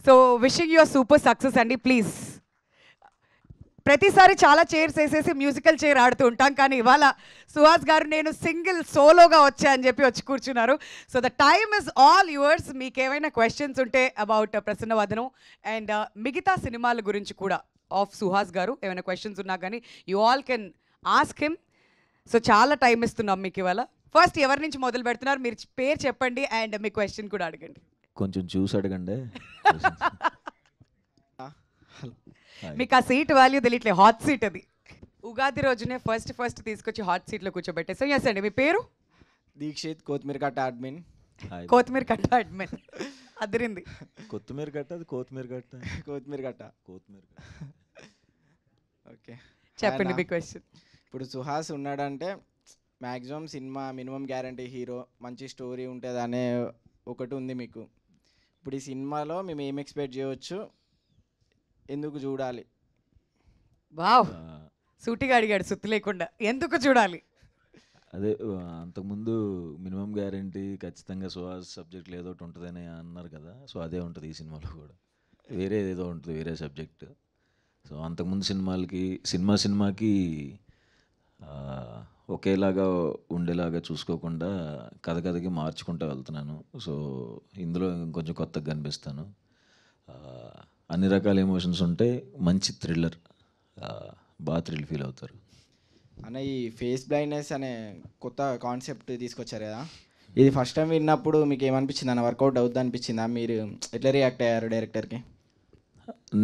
So wishing you're super success అండి. Please, ప్రతిసారి చాలా చైర్స్ వేసేసి మ్యూజికల్ చైర్ ఆడుతూ ఉంటాం, కానీ ఇవాళ సుహాస్ గారు నేను సింగిల్ సోలోగా వచ్చా అని చెప్పి వచ్చి కూర్చున్నారు. So the time is all yours. మీకు ఏమైనా క్వశ్చన్స్ ఉంటే అబౌట్ ప్రసన్నవదనం అండ్ మిగతా సినిమాల గురించి కూడా ఆఫ్ సుహాస్ గారు ఏమైనా క్వశ్చన్స్ ఉన్నా కానీ you all can ask him. So చాలా టైం ఇస్తున్నాం మీకు ఇవాళ. ఫస్ట్ ఎవరి నుంచి మొదలు పెడుతున్నారు? మీరు పేరు చెప్పండి అండ్ మీ క్వశ్చన్ కూడా అడగండి. కొంచెం చూసి అడగండి. మీకు ఆ సీట్ వాల్యూ తెలియట్లేదు, హాట్ సీట్ అది. ఉగాది రోజునే ఫస్ట్ తీసుకొచ్చి హాట్ సీట్లో కూర్చోబెట్టేసాం. ఎస్ అండి, మీ పేరు? దీక్షిత్, కొత్తిమీర కట్ట అడ్మిన్. కొత్తిమీర కట్ట అడ్మిన్. అదిరింది. కొత్తిమీర కట్ట, అది కొత్తిమీర కట్ట. కొత్తిమీర కట్ట. కొత్తిమీర. ఓకే, చెప్పండి మీ క్వశ్చన్. ఇప్పుడు సుహాస్ ఉన్నాడంటే maximum cinema minimum guarantee hero, మంచి స్టోరీ ఉంటుంది అనే ఒకటి ఉంది మీకు. ఇప్పుడు ఈ సినిమాలో మేము ఏం ఎక్స్పెక్ట్ చేయవచ్చు, ఎందుకు చూడాలి? వావ్, సూటిగా అడిగాడు సుత్తి లేకుండా. ఎందుకు చూడాలి? అదే అంతకుముందు మినిమం గ్యారంటీ ఖచ్చితంగా సుహాస్ సబ్జెక్ట్ ఏదో ఒకటి ఉంటుందని అన్నారు కదా. సో అదే ఉంటుంది ఈ సినిమాలో కూడా. వేరే ఏదో ఉంటుంది, వేరే సబ్జెక్ట్. సో అంతకుముందు సినిమాకి ఒకేలాగా ఉండేలాగా చూసుకోకుండా కథకి మార్చుకుంటూ వెళ్తున్నాను. సో ఇందులో ఇంకొంచెం కొత్తగా కనిపిస్తాను. అన్ని రకాల ఎమోషన్స్ ఉంటాయి. మంచి థ్రిల్లర్, బాగా థ్రిల్ ఫీల్ అవుతారు. అన్న, ఈ ఫేస్ బ్లైండ్నెస్ అనే కొత్త కాన్సెప్ట్ తీసుకొచ్చారు కదా, ఇది ఫస్ట్ టైం విన్నప్పుడు మీకు ఏమనిపించింది అన్న? వర్కౌట్ అవుద్ది అనిపించిందా? మీరు ఎట్లా రియాక్ట్ అయ్యారు డైరెక్టర్కి?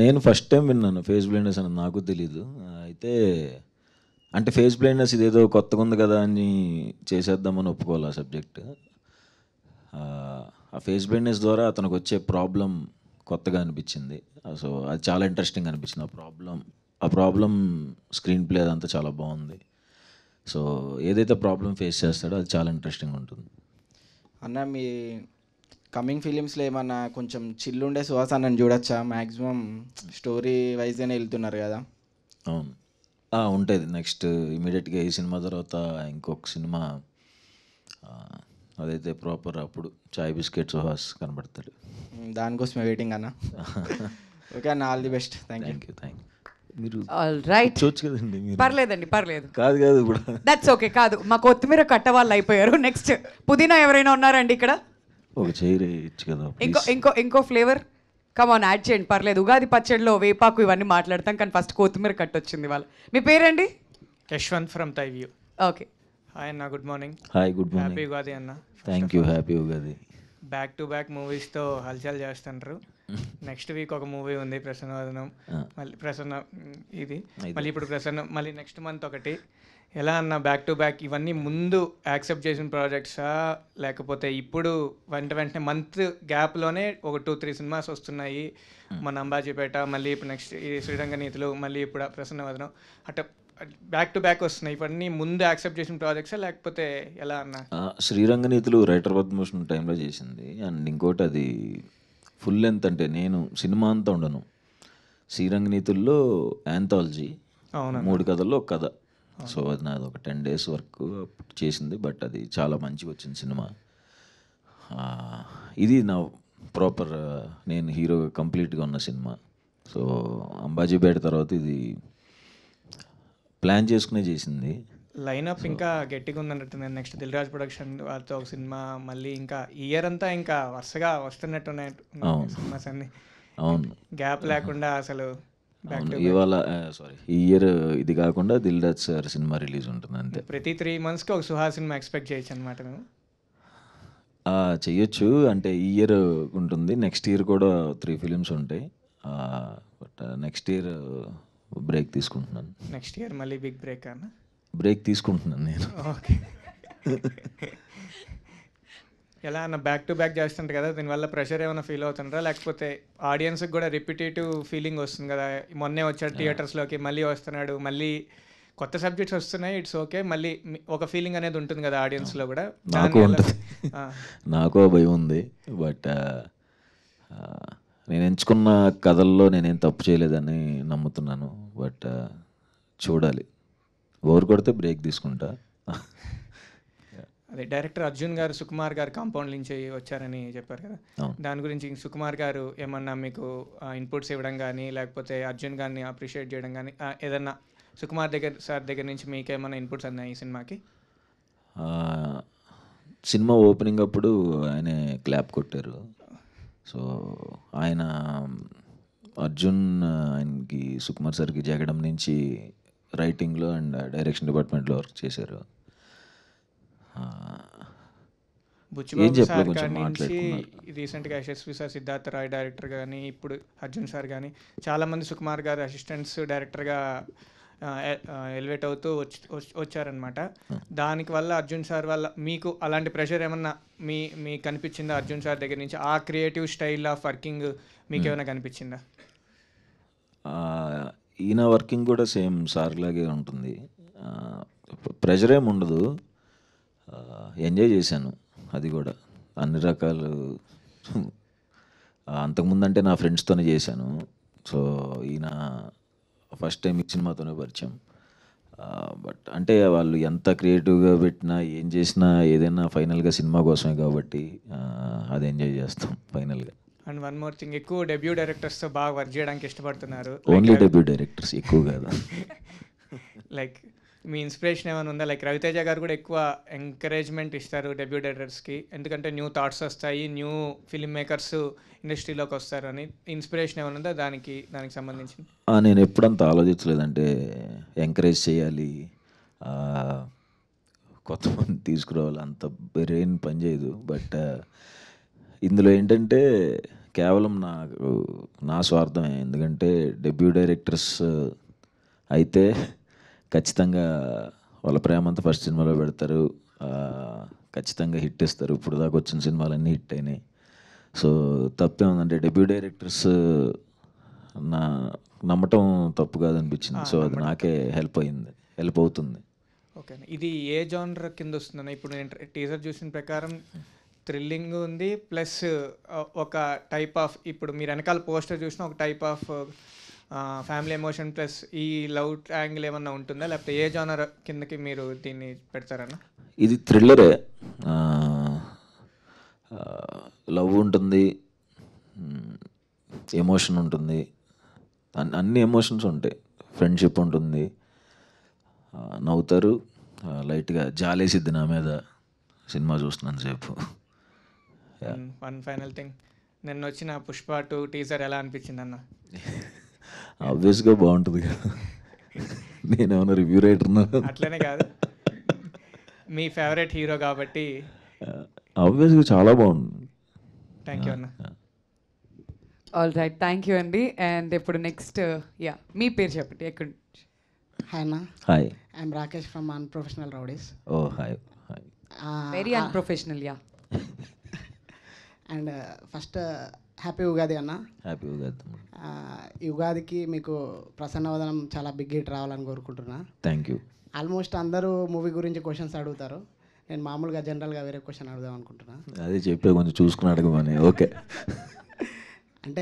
నేను ఫస్ట్ టైం విన్నాను ఫేస్ బ్లైండ్నెస్ అని, నాకు తెలీదు. అయితే అంటే ఫేస్ బ్లైండ్నెస్ ఇదేదో కొత్తగా ఉంది కదా అని చేసేద్దామని ఒప్పుకోవాలి ఆ సబ్జెక్ట్. ఆ ఫేస్ బ్లైండ్నెస్ ద్వారా అతనికి వచ్చే ప్రాబ్లం కొత్తగా అనిపించింది. సో అది చాలా ఇంట్రెస్టింగ్ అనిపించింది. ఆ ప్రాబ్లం స్క్రీన్ ప్లే అదంతా చాలా బాగుంది. సో ఏదైతే ప్రాబ్లం ఫేస్ చేస్తాడో అది చాలా ఇంట్రెస్టింగ్ ఉంటుంది. అన్న, మీ కమింగ్ ఫిలిమ్స్లో ఏమన్నా కొంచెం చిల్లుండే సుహాస్ అన్నని చూడొచ్చా? మ్యాక్సిమం స్టోరీ వైజ్గానే వెళ్తున్నారు కదా. అవును, ఉంటుంది. నెక్స్ట్ ఇమీడియట్గా ఈ సినిమా తర్వాత ఇంకొక సినిమా, అదైతే ప్రాపర్ అప్పుడు చాయ్ బిస్కెట్ సుహాస్ కనబడతాడు. దానికోసమే వెయిటింగ్ అన్న. ఓకే అన్న, all the best. Thank you. మీరు రైట్, చూడొచ్చు కదండి మీరు. పర్లేదండి, పర్లేదు. కాదు ఇప్పుడు దట్స్ ఓకే. కాదు, మా కొత్తిమీర కట్ట వాళ్ళు అయిపోయారు. నెక్స్ట్ పుదీనా ఎవరైనా ఉన్నారండి ఇక్కడ? ఒక చైర్ ఇచ్చు కదా. ఇంకో ఫ్లేవర్ కమాన్ యాడ్ చేయండి, పర్లేదు. ఉగాది పచ్చడిలో వేపాకు ఇవన్నీ మాట్లాడతాం, కానీ ఫస్ట్ కొత్తిమీర కట్ట వచ్చింది వాళ్ళ. మీ పేరండి? యశ్వంత్ ఫ్రమ్ తైవ్యూ. ఓకే, హాయ్ అన్న, good morning. Hi, good happy morning. Ugadi అన్న. Thank you, happy Ugadi. Back to back మూవీస్తో హల్చల్ చేస్తుంటారు. నెక్స్ట్ వీక్ ఒక మూవీ ఉంది ప్రసన్నవదనం, మళ్ళీ ఇది మళ్ళీ ఇప్పుడు మళ్ళీ నెక్స్ట్ మంత్ ఒకటి. ఎలా అన్న బ్యాక్ టు బ్యాక్ ఇవన్నీ ముందు యాక్సెప్ట్ చేసిన ప్రాజెక్ట్సా, లేకపోతే ఇప్పుడు వెంటనే మంత్ గ్యాప్లోనే ఒక 2-3 సినిమాస్ వస్తున్నాయి? మన అంబాజీపేట, మళ్ళీ ఇప్పుడు నెక్స్ట్ ఈ శ్రీరంగనీతులు, మళ్ళీ ఇప్పుడు ప్రసన్నవదనం, అట్లా బ్యాక్ టు బ్యాక్ వస్తున్నాయి. ఇవన్నీ ముందు యాక్సెప్ట్ చేసిన ప్రాజెక్ట్సా లేకపోతే ఎలా అన్న? శ్రీరంగనీతులు రైటర్ పద్మభూషణ్ టైంలో చేసింది. అండ్ ఇంకోటి అది ఫుల్ లెంత్, అంటే నేను సినిమా అంతా ఉండను. శ్రీరంగనీతుల్లో యాంథాలజీ, 3 కథల్లో ఒక కథ. సో అది నాది ఒక 10 days వర్క్ చేసింది. బట్ అది చాలా మంచిగా వచ్చింది సినిమా. ఇది నా ప్రాపర్ నేను హీరోగా కంప్లీట్గా ఉన్న సినిమా. సో అంబాజీపేట తర్వాత ఇది ప్లాన్ చేసుకునే చేసింది. లైనప్ ఇంకా గట్టిగా ఉందన్నట్టు. నెక్స్ట్ దిల్ రాజ్ ప్రొడక్షన్ వాళ్ళతో ఒక సినిమా, మళ్ళీ ఇంకా ఇయర్ అంతా ఇంకా వరుసగా వస్తున్నట్టున్నాయి సినిమాస్ అన్ని. అవును, గ్యాప్ లేకుండా అసలు ఇవాళ ఈ ఇయర్ ఇది కాకుండా Dil Raj sir cinema release ఉంటుంది అంతే. ప్రతి 3 monthsకి ఒక సుహాస్ సినిమా ఎక్స్పెక్ట్ చేయొచ్చు అనమాట మేము. చెయ్యొచ్చు, అంటే ఈ ఇయర్ ఉంటుంది. నెక్స్ట్ ఇయర్ కూడా 3 films ఉంటాయి. బట్ నెక్స్ట్ ఇయర్ బ్రేక్ తీసుకుంటున్నాను. నెక్స్ట్ ఇయర్ మళ్ళీ బిగ్ బ్రేక్ అన్న? బ్రేక్ తీసుకుంటున్నాను నేను. ఓకే. ఎలా అన్న బ్యాక్ టు బ్యాక్ చేస్తుంటారు కదా, దీనివల్ల ప్రెషర్ ఏమైనా ఫీల్ అవుతుంటారా? లేకపోతే ఆడియన్స్కి కూడా రిపిటేటివ్ ఫీలింగ్ వస్తుంది కదా, మొన్నే వచ్చాడు థియేటర్స్లోకి, మళ్ళీ వస్తున్నాడు, మళ్ళీ కొత్త సబ్జెక్ట్స్ వస్తున్నాయి, ఇట్స్ ఓకే, మళ్ళీ ఒక ఫీలింగ్ అనేది ఉంటుంది కదా ఆడియన్స్లో కూడా. నాకు ఉంటుంది, నాకు భయం ఉంది. బట్ నేను ఎంచుకున్న కథల్లో నేనేం తప్పు చేయలేదని నమ్ముతున్నాను. బట్ చూడాలి, ఓవర్ కొడితే బ్రేక్ తీసుకుంటా. అదే డైరెక్టర్ అర్జున్ గారు సుకుమార్ గారు కాంపౌండ్ నుంచి వచ్చారని చెప్పారు కదా, అవును. దాని గురించి సుకుమార్ గారు ఏమన్నా మీకు ఇన్పుట్స్ ఇవ్వడం కానీ లేకపోతే అర్జున్ గారిని అప్రిషియేట్ చేయడం కానీ ఏదన్నా సుకుమార్ సార్ దగ్గర నుంచి మీకు ఏమన్నా ఇన్పుట్స్ అన్నాయి ఈ సినిమాకి? సినిమా ఓపెనింగ్ అప్పుడు ఆయన క్లాప్ కొట్టారు. సో ఆయన అర్జున్ ఆయనకి సుకుమార్ సార్కి జగడం నుంచి రైటింగ్లో అండ్ డైరెక్షన్ డిపార్ట్మెంట్లో వర్క్ చేశారు. ఏం బుచ్చిబాబు చెప్పలే, సార్ కొంచెం కాడి నుంచి మాట్లాడుకున్నారు. రీసెంట్గా యశస్వి సార్, సిద్ధార్థ రాయ్ డైరెక్టర్ కానీ, ఇప్పుడు అర్జున్ సార్ కానీ చాలామంది సుకుమార్ గారు అసిస్టెంట్స్ డైరెక్టర్గా ఎలివేట్ అవుతూ వచ్చారనమాట. దానికి వల్ల అర్జున్ సార్ వల్ల మీకు అలాంటి ప్రెషర్ ఏమన్నా మీకు కనిపించిందా అర్జున్ సార్ దగ్గర నుంచి? ఆ క్రియేటివ్ స్టైల్ ఆఫ్ వర్కింగ్ మీకు ఏమైనా కనిపించిందా? ఈయన వర్కింగ్ కూడా సేమ్ సార్ లాగే ఉంటుంది. ప్రెషర్ ఏమి ఉండదు, ఎంజాయ్ చేశాను. అది కూడా అన్ని రకాలు. అంతకుముందు అంటే నా ఫ్రెండ్స్తోనే చేశాను. సో ఈయన ఫస్ట్ టైం ఈ సినిమాతోనే పరిచయం. బట్ అంటే వాళ్ళు ఎంత క్రియేటివ్గా పెట్టినా ఏం చేసినా ఏదైనా ఫైనల్గా సినిమా కోసమే కాబట్టి అది ఎంజాయ్ చేస్తాం ఫైనల్గా. అండ్ వన్ మోర్ థింగ్, ఎక్కువ డెబ్యూ డైరెక్టర్స్తో బాగా వర్క్ చేయడానికి ఇష్టపడుతున్నారు. ఓన్లీ డెబ్యూ డైరెక్టర్స్, ఎక్కువ కాదు. లైక్ మీ ఇన్స్పిరేషన్ ఏమైనా ఉందా? లైక్ రవితేజ గారు కూడా ఎక్కువ ఎంకరేజ్మెంట్ ఇస్తారు డెబ్యూ డైరెక్టర్స్కి, ఎందుకంటే న్యూ థాట్స్ వస్తాయి, న్యూ ఫిల్మ్ మేకర్స్ ఇండస్ట్రీలోకి వస్తారు అని. ఇన్స్పిరేషన్ ఏమైనా ఉందా దానికి సంబంధించి? నేను ఎప్పుడంత ఆలోచించలేదంటే ఎంకరేజ్ చేయాలి, కొత్త మంది తీసుకురావాలి, అంత బ్రెయిన్ పనిచేయదు. బట్ ఇందులో ఏంటంటే కేవలం నా స్వార్థమే. ఎందుకంటే డెబ్యూ డైరెక్టర్స్ అయితే ఖచ్చితంగా వాళ్ళ ప్రేమ అంతా ఫస్ట్ సినిమాలో పెడతారు, ఖచ్చితంగా హిట్ ఇస్తారు. ఇప్పుడు దాకా వచ్చిన సినిమాలన్నీ హిట్ అయినాయి. సో తప్పేముందంటే డెబ్యూ డైరెక్టర్స్ నమ్మటం తప్పు కాదనిపించింది. సో అది నాకే హెల్ప్ అవుతుంది. ఓకే, ఇది ఏ జానర్ కింద వస్తుందన్న? ఇప్పుడు నేను టీజర్ చూసిన ప్రకారం థ్రిల్లింగ్ ఉంది, ప్లస్ ఒక టైప్ ఆఫ్, ఇప్పుడు మీరు వెనకాల పోస్టర్ చూసిన ఒక type of family emotion plus ఈ లవ్ యాంగిల్ ఏమన్నా ఉంటుందా, లేకపోతే ఏ జానర్ కిందకి మీరు దీన్ని పెడతారన్న? ఇది థ్రిల్లరే, లవ్ ఉంటుంది, ఎమోషన్ ఉంటుంది, అన్ని ఎమోషన్స్ ఉంటాయి. ఫ్రెండ్షిప్ ఉంటుంది, నవ్వుతారు, లైట్గా జాలేసిద్ది నా మీద సినిమా చూస్తున్నాను సేపు. వన్ ఫైనల్ థింగ్, నిన్న వచ్చిన పుష్ప 2 టీజర్ ఎలా అనిపించింది అన్న? ఆబ్వియస్గా బాగుంటుంది కదా, నేనేమన్నా రివ్యూ రైటర్నా? అట్లనే కాదు, మీ ఫేవరెట్ హీరో కాబట్టి. ఆబ్వియస్గా చాలా బాగుంది. థ్యాంక్ యూ అన్న. ఆల్ రైట్, థ్యాంక్ యూ అండి. అండ్ ఇప్పుడు నెక్స్ట్ మీ పేరు చెప్పండి, ఎక్కడ? హాయ్ అన్న. Hi, I'm Rakesh from unprofessional rowdies. Oh hi. Very unprofessional. And first happy Ugadi అన్న. హ్యాపీ ఉగాది. ఈ ఉగాదికి మీకు ప్రసన్నవదనం చాలా బిగ్ హిట్ రావాలని కోరుకుంటున్నా. Thank you. ఆల్మోస్ట్ అందరూ మూవీ గురించి క్వశ్చన్స్ అడుగుతారు, నేను మామూలుగా జనరల్గా వేరే క్వశ్చన్ అడుగుదాం అనుకుంటున్నా. అదే చెప్పే, కొంచెం చూసుకుని అడగమని. ఓకే. అంటే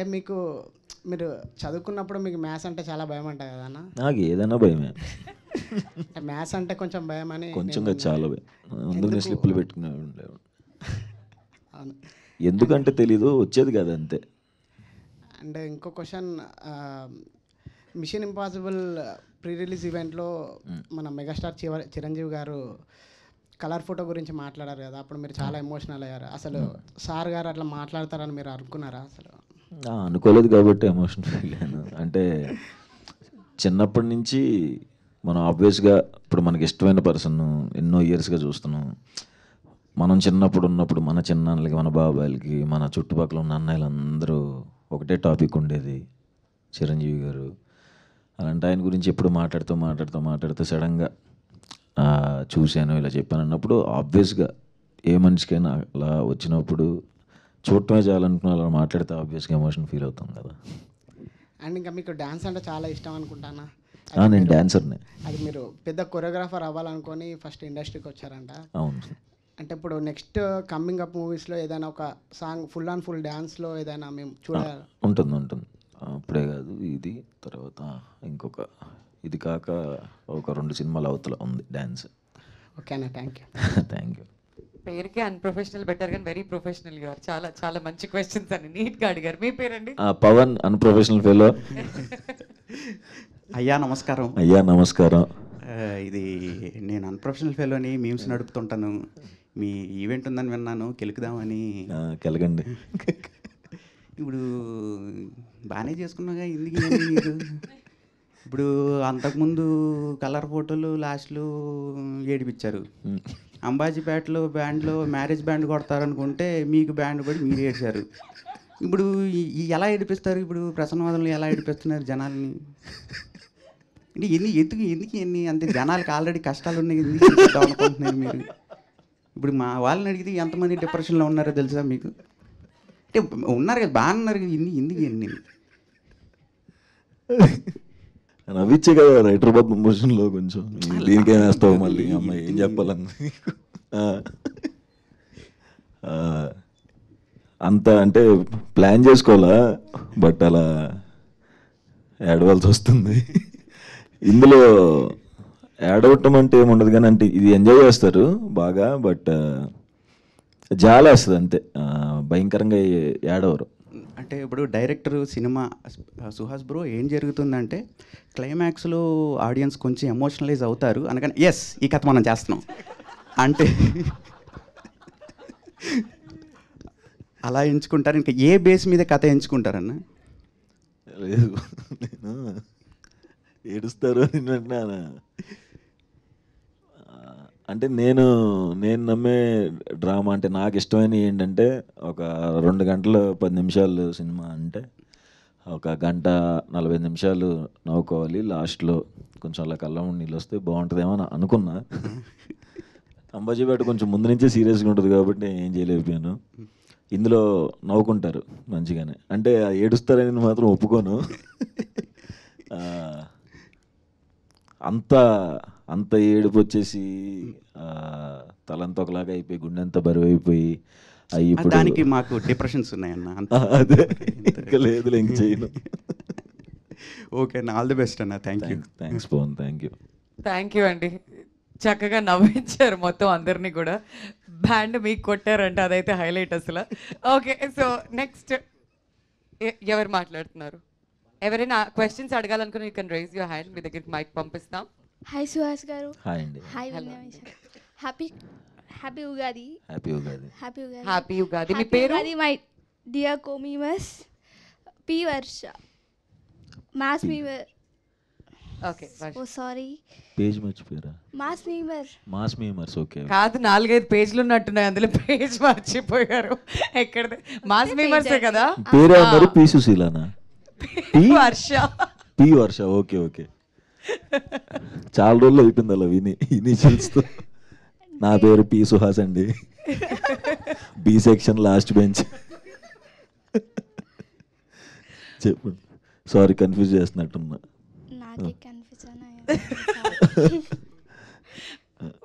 మీరు చదువుకున్నప్పుడు మీకు మ్యాథ్స్ అంటే చాలా భయం అంట కదా అన్న? నాకు ఏదైనా భయమే. మ్యాథ్స్ అంటే కొంచెం భయం అని. కొంచెం చాలా భయం. అందుకనే స్లిప్లు పెట్టుకునే ఉండేవాడు. ఎందుకంటే తెలీదు, వచ్చేది కదా అంతే. అండ్ ఇంకో question, Mission Impossible pre release ఈవెంట్లో మన మెగాస్టార్ చిరంజీవి గారు కలర్ ఫోటో గురించి మాట్లాడారు కదా, అప్పుడు మీరు చాలా ఎమోషనల్ అయ్యారు. అసలు సార్ గారు అట్లా మాట్లాడతారని మీరు అనుకున్నారా అసలు? అనుకోలేదు కాబట్టి ఎమోషన్ ఫీల్ అయ్యాను. అంటే చిన్నప్పటి నుంచి మనం ఆబ్వియస్గా ఇప్పుడు మనకి ఇష్టమైన పర్సన్ ఎన్నో ఇయర్స్గా చూస్తున్నాం. మనం చిన్నప్పుడు ఉన్నప్పుడు మన చిన్నాన్నలకి, మన బాబాయిలకి, మన చుట్టుపక్కల ఉన్న అన్నయ్యలందరూ ఒకటే టాపిక్ ఉండేది, చిరంజీవి గారు. అలాంటి ఆయన గురించి ఎప్పుడు మాట్లాడుతూ సడన్గా చూశాను, ఇలా చెప్పాను అన్నప్పుడు ఆబ్వియస్గా ఏ మనిషికైనా అలా వచ్చినప్పుడు చూడటమే చాలనుకున్న అలా మాట్లాడితే ఆబ్వియస్గా ఎమోషన్ ఫీల్ అవుతాం కదా. అండ్ ఇంకా మీకు డ్యాన్స్ అంటే చాలా ఇష్టం అనుకుంటానా? నేను డ్యాన్సర్నే. అది మీరు పెద్ద కొరియోగ్రాఫర్ అవ్వాలనుకొని ఫస్ట్ ఇండస్ట్రీకి వచ్చారంట. అవును. అంటే ఇప్పుడు నెక్స్ట్ కమింగ్ అప్ మూవీస్లో ఏదైనా ఒక సాంగ్ ఫుల్ అండ్ ఫుల్ డ్యాన్స్లో ఏదైనా మేము చూడాలి? ఉంటుంది. అప్పుడే కాదు, ఇది తర్వాత ఇంకొక, ఇది కాక ఒక 2 సినిమాల అవతల ఉంది డ్యాన్స్. ఓకేనా, థ్యాంక్ యూ. Thank you. పేరుకే అన్ప్రొఫెషనల్ బెటర్ కానీ వెరీ ప్రొఫెషనల్ గారు. చాలా చాలా మంచి క్వశ్చన్స్ అని నీట్గా అడిగారు. మీ పేరండి? Pavan unprofessional fellow. అయ్యా నమస్కారం. అయ్యా నమస్కారం. ఇది నేను అన్ప్రొఫెషనల్ ఫెలోని మీమ్స్ నడుపుతుంటాను. మీ ఈవెంట్ ఉందని విన్నాను, కెలుకుదామని. కెలగండి. ఇప్పుడు బాగానే చేసుకున్నాగా, ఎందుకు ఇవన్నీ నీకు? ఇప్పుడు అంతకుముందు కలర్ ఫోటోలు లాస్ట్లో ఏడిపించారు. అంబాజీపేటలో బ్యాండ్లో మ్యారేజ్ బ్యాండ్ కొడతారనుకుంటే మీకు బ్యాండ్ పడి మీరు ఏడ్చారు. ఇప్పుడు ఎలా ఏడిపిస్తారు? ఇప్పుడు ప్రసన్నవాదంలో ఎలా ఏడిపిస్తున్నారు జనాల్ని? అంటే ఎందుకు అంతే జనాలకి ఆల్రెడీ కష్టాలు ఉన్నాయి, ఎందుకు అనుకుంటున్నారు మీరు? ఇప్పుడు మా వాళ్ళని అడిగితే ఎంతమంది డిప్రెషన్లో ఉన్నారో తెలుసా మీకు? అంటే ఉన్నారు కదా, బాగా ఉన్నారు కదా, ఎందుకు ఎన్ని నవ్విచ్చే కదా రైటర్ పద్మభూషణ్లో కొంచెం దీనికేం వేస్తావు మళ్ళీ అమ్మాయి ఏం చెప్పాలని. అంత అంటే ప్లాన్ చేసుకోవాలా, బట్ అలా ఏడవలసి వస్తుంది. ఇందులో యాడ్ అవటం అంటే ఏముండదు కానీ, అంటే ఇది ఎంజాయ్ చేస్తారు బాగా, బట్ జాలేస్తుంది అంతే, భయంకరంగా యాడ్ అవ్వరు. అంటే ఇప్పుడు డైరెక్టర్ సినిమా సుహాస్ బ్రో ఏం జరుగుతుందంటే క్లైమాక్స్లో ఆడియన్స్ కొంచెం ఎమోషనలైజ్ అవుతారు అనగానే ఎస్ ఈ కథ మనం చేస్తున్నాం అంటే అలా ఎంచుకుంటారు. ఇంకా ఏ బేస్ మీద కథ ఎంచుకుంటారన్న? లేదు, నేను ఏడుస్తారు అని వింటున్నాను. అంటే నేను నమ్మే డ్రామా అంటే నాకు ఇష్టమైన ఏంటంటే, ఒక 2 గంటలు 10 నిమిషాలు సినిమా అంటే 1 గంట 45 నిమిషాలు నవ్వుకోవాలి, లాస్ట్లో కొంచెం అలా కళ్ళం నీళ్ళు వస్తే బాగుంటుందేమో అని అనుకున్నా. అంబాజీపేట కొంచెం ముందు నుంచే సీరియస్గా ఉంటుంది కాబట్టి ఏం చేయలేకపోయాను. ఇందులో నవ్వుకుంటారు మంచిగానే, అంటే ఏడుస్తారని మాత్రం ఒప్పుకోను. అంత ఏడుపు వచ్చేసి తలంతా ఒకలాగా అయిపోయి గుండెంతా బరువు అయిపోయి అవి ఇప్పుడు దానికి మాకు డిప్రెషన్స్ ఉన్నాయన్న. అదే ఇంకా లేదు, ఇంక చేయను. ఓకే అన్న, ఆల్ ది బెస్ట్ అన్న. థ్యాంక్స్ పవన్. థ్యాంక్ యూ అండి. చక్కగా నవ్వించారు మొత్తం అందరినీ కూడా. బ్యాండ్ మీకు కొట్టారంటే అదైతే హైలైట్ అసలు. ఓకే, సో నెక్స్ట్ ఎవరు మాట్లాడుతున్నారు? ఎవరైనా క్వశ్చన్స్ అడగాలనుకుని you can raise your hand. మీ దగ్గరికి మైక్ పంపిస్తాం. హాయ్ సుహాస్ గారు. హాయ్ అండి. Hi Vignesh. Happy Ugadi. Happy Ugadi. Happy Ugadi. మీ పేరు? మై డియర్ కోమీమస్ P Varsha mass memer. Okay, oh sorry, page మర్చిపోయారా? Mass memers. ఓకే, కాదు 4-5 పేజీలు ఉన్నట్టున్నాయి, అందులో పేజ్ మర్చిపోయారు. ఎక్కడ మాస్ మీమర్సే కదా. పేరే అన్నారు, పి సుశీలనా? పి వర్ష. ఓకే ఓకే, చాలా రోజులు అయిపోయింది అలా విని ఇనిషియల్స్తో. నా పేరు పి సుహాస్ అండి, బి సెక్షన్ లాస్ట్ బెంచ్. చెప్పండి, సారీ కన్ఫ్యూజ్ చేస్తున్నట్టున్నా.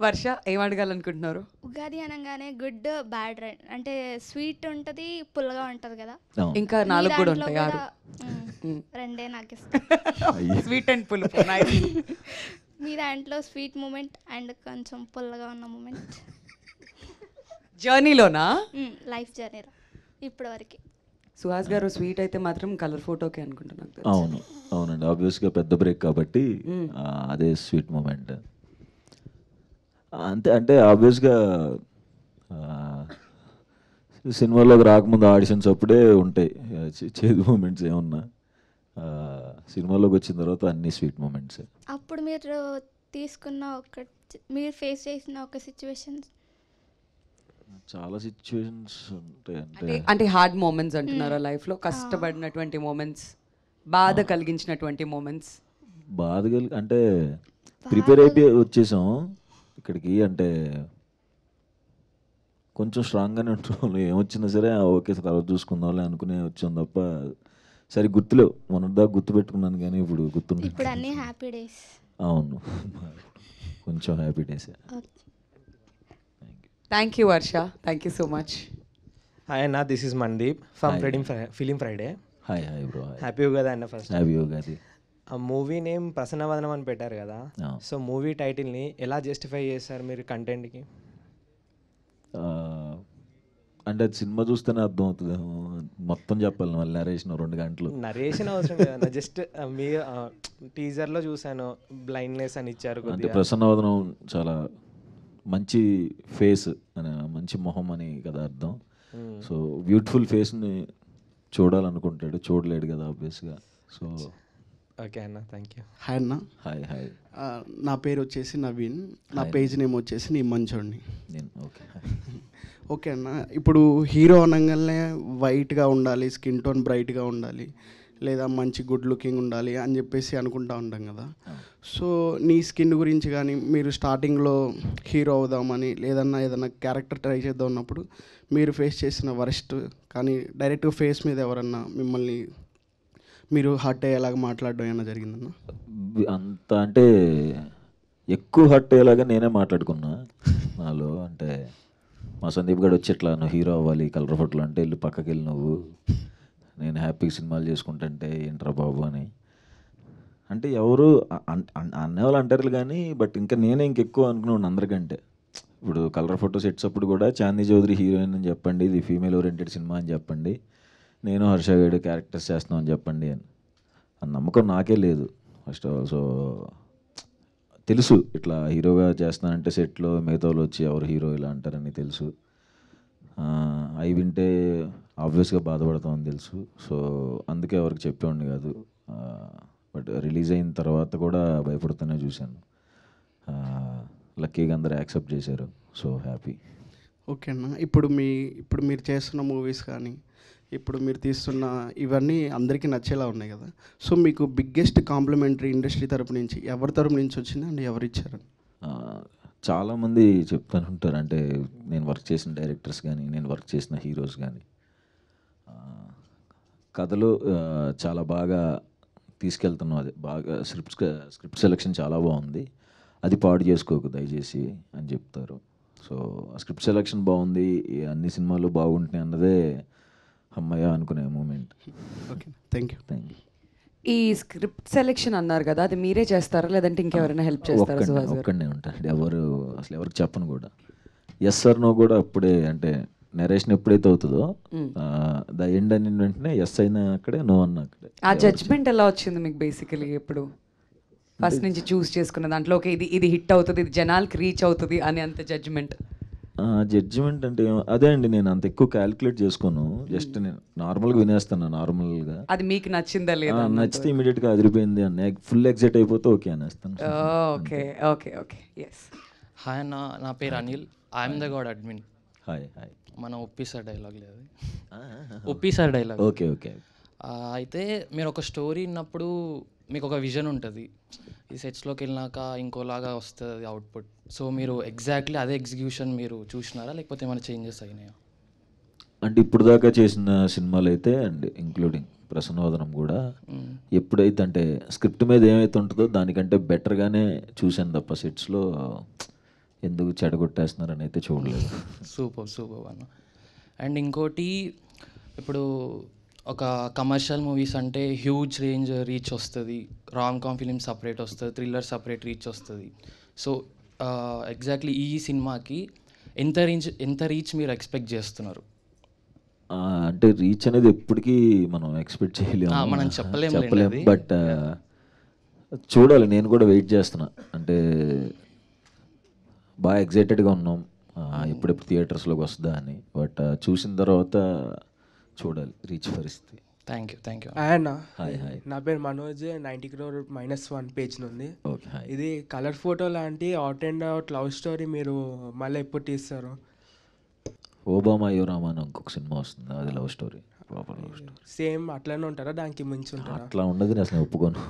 వర్ష ఏం అడగాలనుకుంటున్నారు? ఉగాది అనగానే గుడ్ బ్యాడ్ అంటే స్వీట్ ఉంటుంది, పుల్లగా ఉంటుంది కదా. ఇంకా 4 కూడా ఉంటాయి, 6. రెండే నాకు ఇష్టం, స్వీట్ అండ్ పులుపు. మీ దాంట్లో స్వీట్ మూమెంట్ అండ్ కొంచెం పుల్లగా ఉన్న మూమెంట్ జర్నీలోనా? లైఫ్ జర్నీలో ఇప్పటివరకు. సుహాస్ గారు స్వీట్ అయితే మాత్రం కలర్ ఫోటోకే అనుకుంటున్నాను. అవునండి, ఆబ్వియస్గా పెద్ద బ్రేక్ కాబట్టి అదే స్వీట్ మూమెంట్ అంతే. అంటే ఆబ్వియస్గా సినిమాలోకి రాకముందు ఆడిషన్స్ అప్పుడే ఉంటాయి చేదు మూమెంట్స్ ఏమన్నా, సినిమాలోకి వచ్చిన తర్వాత అన్ని స్వీట్ మూమెంట్స్. అప్పుడు మీరు తీసుకున్న మీరు ఫేస్ చేసిన ఒక సిచ్యువేషన్? చాలా సిచ్యువేషన్స్ ఉంటాయి. అంటే హార్డ్ మూమెంట్స్ అంటున్నారా లైఫ్లో? కష్టపడినటువంటి మూమెంట్స్, బాధ కలిగించినటువంటి మూమెంట్స్? అంటే ప్రిపేర్ అయిపోయి వచ్చేసాం ఇక్కడికి, అంటే కొంచెం స్ట్రాంగ్గానే ఉంటాం, ఏమొచ్చినా సరే ఓకే తర్వాత చూసుకుందాంలే అనుకునే వచ్చాం తప్ప సరే గుర్తులేవు. మొన్నటిదాకా గుర్తు పెట్టుకున్నాను కానీ ఇప్పుడు గుర్తుంది. ఇప్పుడు అన్ని హ్యాపీ డేస్. అవును, కొంచెం happy days. Thank you Varsha, thank you so much. Hi అన్న, this is Mandeep from film Friday. Hi bro. Happy Ugadi అన్న. First happy Ugadi. ఆ మూవీ నేమ్ ప్రసన్నవదనం అని పెట్టారు కదా, సో మూవీ టైటిల్ని ఎలా జస్టిఫై చేస్తారు మీరు కంటెంట్కి? అంటే అది సినిమా చూస్తేనే అర్థం అవుతుంది. మొత్తం చెప్పాలి మళ్ళీ నరేషన్ 2 గంటలు. నరేషన్ అవసరం కదా, జస్ట్ మీ టీజర్లో చూశాను, బ్లైండ్నెస్ అని ఇచ్చారు అంటే కొద్దిగా. ప్రసన్నవదనం చాలా మంచి ఫేస్ అని, మంచి మొహం అని కదా అర్థం. సో బ్యూటిఫుల్ ఫేస్ని చూడాలనుకుంటాడు, చూడలేడు కదా ఆబ్వియస్గా. సో ఓకే అన్న, థ్యాంక్ యూ. హాయ్ అన్న. Hi hi. నా పేరు వచ్చేసి నవీన్, నా పేజ్ నేమ్ వచ్చేసి నీ మంచోడిని. నేను ఓకే. ఓకే అన్న, ఇప్పుడు హీరో అనగానే వైట్గా ఉండాలి, స్కిన్ టోన్ బ్రైట్గా ఉండాలి, లేదా మంచి గుడ్ లుకింగ్ ఉండాలి అని చెప్పేసి అనుకుంటా ఉంటాం కదా. సో నీ స్కిన్ గురించి కానీ, మీరు స్టార్టింగ్లో హీరో అవుదామని లేదన్నా ఏదన్నా క్యారెక్టర్ ట్రై చేద్దాం ఉన్నప్పుడు మీరు ఫేస్ చేసిన వరస్ట్ కానీ డైరెక్ట్గా ఫేస్ మీద ఎవరన్నా మిమ్మల్ని మీరు హర్ట్ అయ్యేలాగా మాట్లాడడం ఏమైనా జరిగిందన్న? అంత అంటే ఎక్కువ హర్ట్ అయ్యేలాగా నేనే మాట్లాడుకున్నా నాలో. అంటే మా సందీప్ గడు వచ్చి ఇట్లా నువ్వు హీరో అవ్వాలి కలర్ ఫోటోలు అంటే వెళ్ళి పక్కకి వెళ్ళి నువ్వు, నేను హ్యాపీగా సినిమాలు చేసుకుంటుంటే ఏంట్రా బాబు అని. అంటే ఎవరు అనేవాళ్ళు అంటారు కానీ, బట్ ఇంకా నేనే ఇంకెక్కువ అనుకున్నాను అందరికంటే. ఇప్పుడు కలర్ ఫోటో సెట్స్ అప్పుడు కూడా చాందీ చౌదరి హీరోయిన్ అని చెప్పండి, ఇది ఫీమేల్ ఓరియంటెడ్ సినిమా అని చెప్పండి, నేను హర్ష గడు క్యారెక్టర్స్ చేస్తున్నాం అని చెప్పండి అని. ఆ నమ్మకం నాకే లేదు ఫస్ట్ ఆఫ్ ఆల్. సో తెలుసు ఇట్లా హీరోగా చేస్తున్నానంటే సెట్లో మిగతా వాళ్ళు వచ్చి ఎవరు హీరో ఇలా అంటారని తెలుసు. అవి వింటే ఆబ్వియస్గా బాధపడతామని తెలుసు. సో అందుకే ఎవరికి చెప్పేవాడిని కాదు. బట్ రిలీజ్ అయిన తర్వాత కూడా భయపడుతూనే చూశాను. లక్కీగా అందరూ యాక్సెప్ట్ చేశారు. So happy. ఓకే అన్న, ఇప్పుడు మీరు చేస్తున్న మూవీస్ కానీ, ఇప్పుడు మీరు తీస్తున్న ఇవన్నీ అందరికీ నచ్చేలా ఉన్నాయి కదా. సో మీకు బిగ్గెస్ట్ కాంప్లిమెంటరీ ఇండస్ట్రీ తరపు నుంచి ఎవరి తరపు నుంచి వచ్చింది అండ్ ఎవరు ఇచ్చారు? చాలామంది చెప్తూనే ఉంటారు. అంటే నేను వర్క్ చేసిన డైరెక్టర్స్ కానీ, నేను వర్క్ చేసిన హీరోస్ కానీ కథలు చాలా బాగా తీసుకెళ్తున్నాం. అది బాగా స్క్రిప్ట్ సెలెక్షన్ చాలా బాగుంది, అది పాడు చేసుకోకు దయచేసి అని చెప్తారు. సో ఆ స్క్రిప్ట్ సెలెక్షన్ బాగుంది, అన్ని సినిమాలు బాగుంటున్నాయి అన్నదే అమ్మయ్య అనుకునే moment. Okay, thank you. Thank you. ఈ స్క్రిప్ట్ సెలెక్షన్ అన్నారు కదా, అది మీరే చేస్తారా లేదంటే ఇంకెవరైనా హెల్ప్ చేస్తారా? సుహాస్ గారు ఒక్కడనే ఉంటాను, అసలు ఎవరికి చెప్పను కూడా. ఎస్ సార్ నో కూడా అప్పుడే, అంటే నరేషన్ ఎప్పుడైతే అవుతుందో ద ఎండ్ అని వెంటనే ఎస్ అయినా అక్కడే, నో అన్న అక్కడే. ఆ జడ్జ్మెంట్ ఎలా వచ్చింది మీకు బేసికలీ? ఎప్పుడు ఫస్ట్ నుంచి చూస్ చేసుకున్న దాంట్లో ఓకే ఇది హిట్ అవుతుంది, ఇది జనాలకి రీచ్ అవుతుంది అని అంత జడ్జ్మెంట్? జడ్జిమెంట్ అంటే అదే అండి, నేను అంత ఎక్కువ క్యాలిక్యులేట్ చేసుకోను. జస్ట్ నేను నార్మల్గా వినేస్తాను. నార్మల్గా అది మీకు నచ్చిందా లేదా? నచ్చితే ఇమీడియట్గా అదిరిపోయింది అన్న ఫుల్ ఎగ్జైట్ అయిపోతే ఓకే అనేస్తాను. Okay okay okay. Yes. Hi అన్న, నా పేరు Anil, I'm the god admin. Hi hi. మన ఒప్పిసార్ డైలాగ్ లేదు, ఒప్పిసార్ డైలాగ్. Okay okay. అయితే మీరు ఒక స్టోరీ విన్నప్పుడు మీకు ఒక విజన్ ఉంటుంది, ఈ సెట్స్లోకి వెళ్ళినాక ఇంకోలాగా వస్తుంది అవుట్పుట్. సో మీరు ఎగ్జాక్ట్లీ అదే ఎగ్జిక్యూషన్ మీరు చూసినారా, లేకపోతే ఏమైనా చేంజెస్ అయినాయా? అంటే ఇప్పుడు దాకా చేసిన సినిమాలు అయితే అండ్ ఇంక్లూడింగ్ ప్రసన్నవదనం కూడా ఎప్పుడైతే అంటే స్క్రిప్ట్ మీద ఏమైతే ఉంటుందో దానికంటే బెటర్గానే చూశాను తప్ప సెట్స్లో ఎందుకు చెడగొట్టేస్తున్నారని అయితే చూడలేదు. సూపర్ అన్న. అండ్ ఇంకోటి, ఇప్పుడు ఒక కమర్షియల్ మూవీస్ అంటే హ్యూజ్ రేంజ్ రీచ్ వస్తుంది, రామ్ కామ్ ఫిలిం సపరేట్ వస్తుంది, థ్రిల్లర్ సపరేట్ రీచ్ వస్తుంది. సో ఎగ్జాక్ట్లీ ఈ సినిమాకి ఎంత రీచ్ మీరు ఎక్స్పెక్ట్ చేస్తున్నారు? అంటే రీచ్ అనేది ఎప్పటికీ మనం ఎక్స్పెక్ట్ చేయలేము, మనం చెప్పలేము. బట్ చూడాలి, నేను కూడా వెయిట్ చేస్తున్నా. అంటే బాగా ఎగ్జైటెడ్గా ఉన్నాం ఎప్పుడెప్పుడు థియేటర్స్లోకి వస్తుందా అని. బట్ చూసిన తర్వాత చూడాలి రీచ్ పరిస్థితి. Thank you. అన్న, హాయ్ హాయ్. నా పేరు మనోజ్, 90 crore -1 పేజ్ ఉంది. Okay hi. ఇది కలర్ ఫోటో లాంటి out and out love story మీరు మళ్ళీ ఎప్పుడు తీస్తారు? ఓబామా యోరామా అని ఇంకొక సినిమా వస్తుంది, అది love story, proper love story. Same అట్లనే ఉంటారా, దానికి మించి ఉంటారా? అట్లా ఉండదు, నేను అసలు ఒప్పుకోను.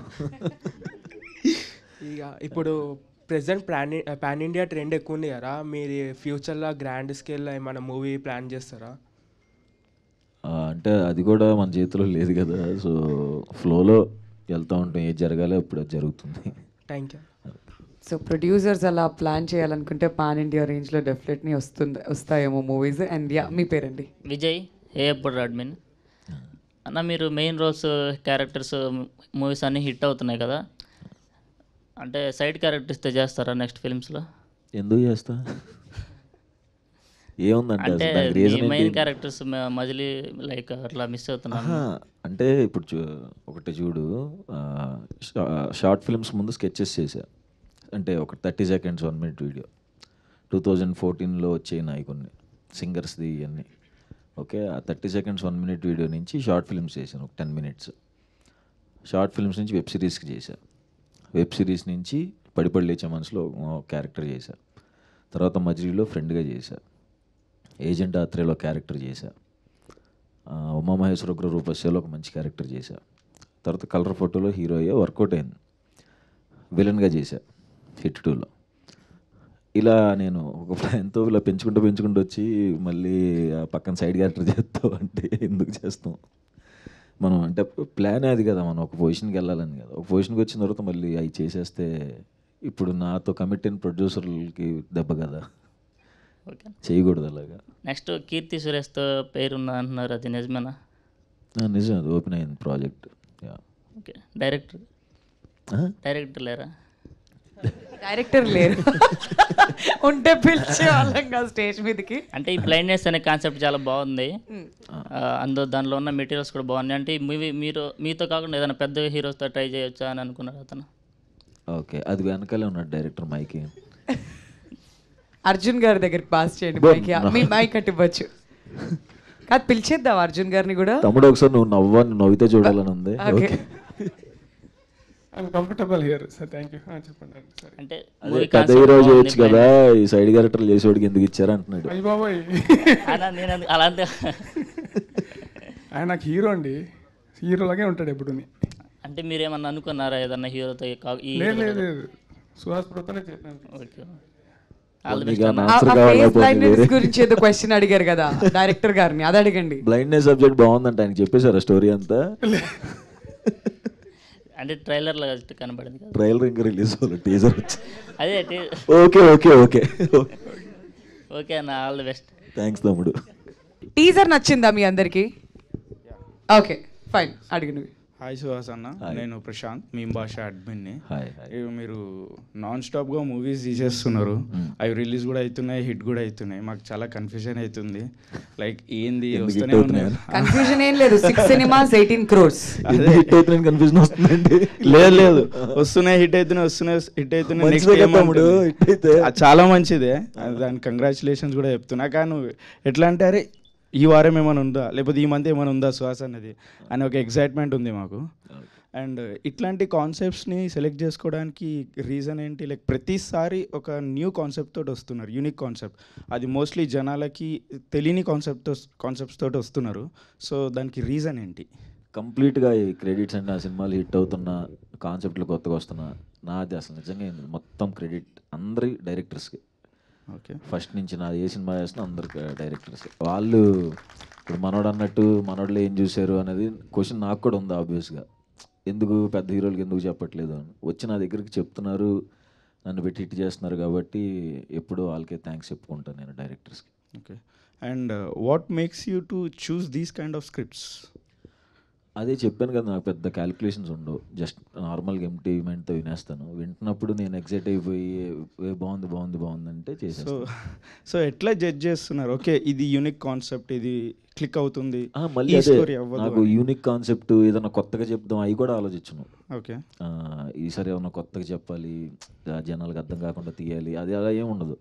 ఇక ఇప్పుడు ప్రెసెంట్ పాన్ ఇండియా ట్రెండ్ ఎక్కువ ఉంది కదా, మీరు ఫ్యూచర్లో గ్రాండ్ స్కేల్లో ఏమైనా మూవీ ప్లాన్ చేస్తారా? అంటే అది కూడా మన చేతిలో లేదు కదా. సో ఫ్లోలో వెళ్తూ ఉంటాం, ఏది జరగాలి అప్పుడు అది జరుగుతుంది. Thank you. సో ప్రొడ్యూసర్స్ అలా ప్లాన్ చేయాలనుకుంటే పాన్ ఇండియా రేంజ్లో డెఫినెట్లీ వస్తాయేమో మూవీస్. అండ్ యా, మీ పేరండి? విజయ్, ఏఎప్పుడు అడ్మిన్. అన్న, మీరు మెయిన్ రోల్స్ క్యారెక్టర్స్ మూవీస్ అన్నీ హిట్ అవుతున్నాయి కదా, అంటే సైడ్ క్యారెక్టర్స్ చేస్తారా నెక్స్ట్ ఫిల్మ్స్లో? ఎందుకు చేస్తా, ఏముందంటే అంటే అసలు దానికి రీజన్ మెయిన్ ఏంటి క్యారెక్టర్స్ మజిలీ లైక్ అట్లా మిస్ అవుతున్నాను. అంటే ఇప్పుడు ఒకటి చూడు, షార్ట్ ఫిల్మ్స్ ముందు స్కెచెస్ చేశా, అంటే ఒక 30 seconds 1 minute వీడియో 2014లో వచ్చాయి కొన్ని సింగర్స్ది ఇవన్నీ. ఓకే, ఆ 30 seconds 1 minute వీడియో నుంచి షార్ట్ ఫిల్మ్స్ చేశాను ఒక 10 minutes. షార్ట్ ఫిల్మ్స్ నుంచి వెబ్ సిరీస్కి చేశా, వెబ్ సిరీస్ నుంచి పడిపడి లేచే మనసులో క్యారెక్టర్ చేశా, తర్వాత మజిలీలో ఫ్రెండ్గా చేశా, ఏజెంట్ ఆత్రేయలో క్యారెక్టర్ చేశా, ఉమామహేశ్వర రూపస్యలో ఒక మంచి క్యారెక్టర్ చేశా, తర్వాత కలర్ ఫోటోలో హీరో అయ్యే వర్కౌట్ అయింది, విలన్గా చేశా హిట్ 2లో. ఇలా నేను ఒక ఎంతో ఇలా పెంచుకుంటూ వచ్చి మళ్ళీ ఆ పక్కన సైడ్ క్యారెక్టర్ చేస్తావు అంటే ఎందుకు చేస్తాం మనం, అంటే ప్లాన్ అది కదా, మనం ఒక పొజిషన్కి వెళ్ళాలని కదా. ఒక పొజిషన్కి వచ్చిన తర్వాత మళ్ళీ అవి చేసేస్తే ఇప్పుడు నాతో కమిట్ అయిన ప్రొడ్యూసర్లకి దెబ్బ కదా, చేయకూడదు అలాగా. నెక్స్ట్ కీర్తి సురేష్తో పేరున్నా అంటున్నారు, అది నిజమేనా? నిజం, అది ఓపెన్ అయింది ప్రాజెక్ట్. ఓకే, డైరెక్టర్ లేరా? డైరెక్టర్ లేరు, ఉంటే పిలిచే వాళ్ళం కదా స్టేజ్ మీదకి. అంటే ఈ బ్లైండ్నెస్ అనే కాన్సెప్ట్ చాలా బాగుంది, దానిలో ఉన్న మెటీరియల్స్ కూడా బాగున్నాయి. అంటే ఈ మూవీ మీతో కాకుండా ఏదైనా పెద్ద హీరోస్తో ట్రై చేయొచ్చా అని అనుకున్నారు అతను? ఓకే, అది వెనకాలే ఉన్నాడు డైరెక్టర్ మైకి. అర్జున్ గారి దగ్గరికి పాస్ చేయండి మైకి, మీ మైక్ అట్టి ఇవ్వచ్చు కాదు, పిలిచేద్దాం అర్జున్ గారిని కూడా. తమ్ముడు ఒకసారి నువ్వు నవ్వితే చూడాలని ఉంది. Okay, comfortable here sir, thank you. చెప్పండి సార్. అంటే పెద్ద హీరో చేయొచ్చు కదా, ఈ సైడ్ క్యారెక్టర్ చేసేవాడికి ఎందుకు ఇచ్చారు అంటున్నాడు. అయ్య బాబోయ్, అలాంటి ఆయన నాకు హీరో అండి, హీరోలాగే ఉంటాడు ఎప్పుడు. అంటే మీరేమన్నా అనుకున్నారా ఏదన్నా హీరోతో? లేదు, సుహాస్ బ్రోతోనే చేశాను. ఓకే, గురించి ఏదో క్వశ్చన్ అడిగారు కదా డైరెక్టర్ గారిని, అది అడగండి. బ్లైండ్నెస్ సబ్జెక్ట్ బాగుందంట, ఆయన చెప్పేశారా స్టోరీ అంతా? అంటే ట్రైలర్లో కనబడింది కదా, ట్రైలర్ ఇంకా రిలీజ్ అవ్వాలి, టీజర్ వచ్చి. అదే ఓకే ఓకే ఓకే ఓకే అన్న, ఆల్ ది బెస్ట్. థ్యాంక్స్ తమ్ముడు. టీజర్ నచ్చిందా మీ అందరికి? ఓకే ఫైన్, అడిగినవి. హాయ్ సుహాస్ అన్న, నేను ప్రశాంత్, మీ భాష అడ్మిన్ని. హాయ్. మీరు నాన్ స్టాప్గా మూవీస్ తీసేస్తున్నారు, అవి రిలీజ్ కూడా అవుతున్నాయి, హిట్ కూడా అవుతున్నాయి. మాకు చాలా కన్ఫ్యూజన్ అవుతుంది, లైక్ ఏంది వస్తూనే ఉన్నాయి. కన్ఫ్యూజన్ ఏం లేదు, 6 cinemas 18 crores. కన్ఫ్యూజన్ వస్తుందండి. లేదు వస్తున్నాయి, హిట్ అవుతున్నాయి. చాలా మంచిదే, దానికి కంగ్రాచులేషన్స్ కూడా చెప్తున్నా. కానీ ఎట్లా అంటే అరే ఈ వారం ఏమైనా ఉందా, లేకపోతే ఈ మంత్ ఏమైనా ఉందా సుహాస్ అన్నది అని ఒక ఎక్సైట్మెంట్ ఉంది మాకు. అండ్ ఇట్లాంటి కాన్సెప్ట్స్ని సెలెక్ట్ చేసుకోవడానికి రీజన్ ఏంటి? లైక్ ప్రతిసారి ఒక న్యూ కాన్సెప్ట్ తోటి వస్తున్నారు, యూనిక్ కాన్సెప్ట్. అది మోస్ట్లీ జనాలకి తెలియని కాన్సెప్ట్స్ తోటి వస్తున్నారు. సో దానికి రీజన్ ఏంటి? కంప్లీట్గా ఈ క్రెడిట్స్ అంటే ఆ సినిమాలు హిట్ అవుతున్న కాన్సెప్ట్లు కొత్తగా వస్తున్నా నాది అసలు నిజంగా మొత్తం క్రెడిట్ అందరి డైరెక్టర్స్కి. ఓకే, ఫస్ట్ నుంచి నాది ఏ సినిమా చేస్తున్నా అందరికి డైరెక్టర్స్. వాళ్ళు ఇప్పుడు మనోడు అన్నట్టు మనోళ్ళు ఏం చూశారు అనేది క్వశ్చన్ నాకు కూడా ఉంది ఆబ్వియస్గా. ఎందుకు పెద్ద హీరోలకి ఎందుకు చెప్పట్లేదు అని వచ్చి నా దగ్గరికి చెప్తున్నారు, నన్ను పెట్టి హిట్ చేస్తున్నారు కాబట్టి ఎప్పుడూ వాళ్ళకే థ్యాంక్స్ చెప్పుకుంటాను నేను డైరెక్టర్స్కి. Okay, and what makes you to choose these kind of scripts? అదే చెప్పాను కదా, నాకు పెద్ద క్యాలిక్యులేషన్స్ ఉండవు, జస్ట్ నార్మల్గా ఎంటీ మైండ్తో వినేస్తాను. వింటున్నప్పుడు నేను ఎక్సైట్ అయిపోయి బాగుంది అంటే చేసేస్తాను. సో ఎట్లా జడ్జ్ చేస్తున్నారు? ఓకే ఇది యూనిక్ కాన్సెప్ట్, ఇది క్లిక్ అవుతుంది, మళ్ళీ అదే నాకు యూనిక్ కాన్సెప్ట్ ఏదైనా కొత్తగా చెప్దాం అవి కూడా ఆలోచించను. ఓకే, ఈసారి ఏమన్నా కొత్తగా చెప్పాలి, జనాలకు అర్థం కాకుండా తీయాలి, అది అలా ఏమి ఉండదు.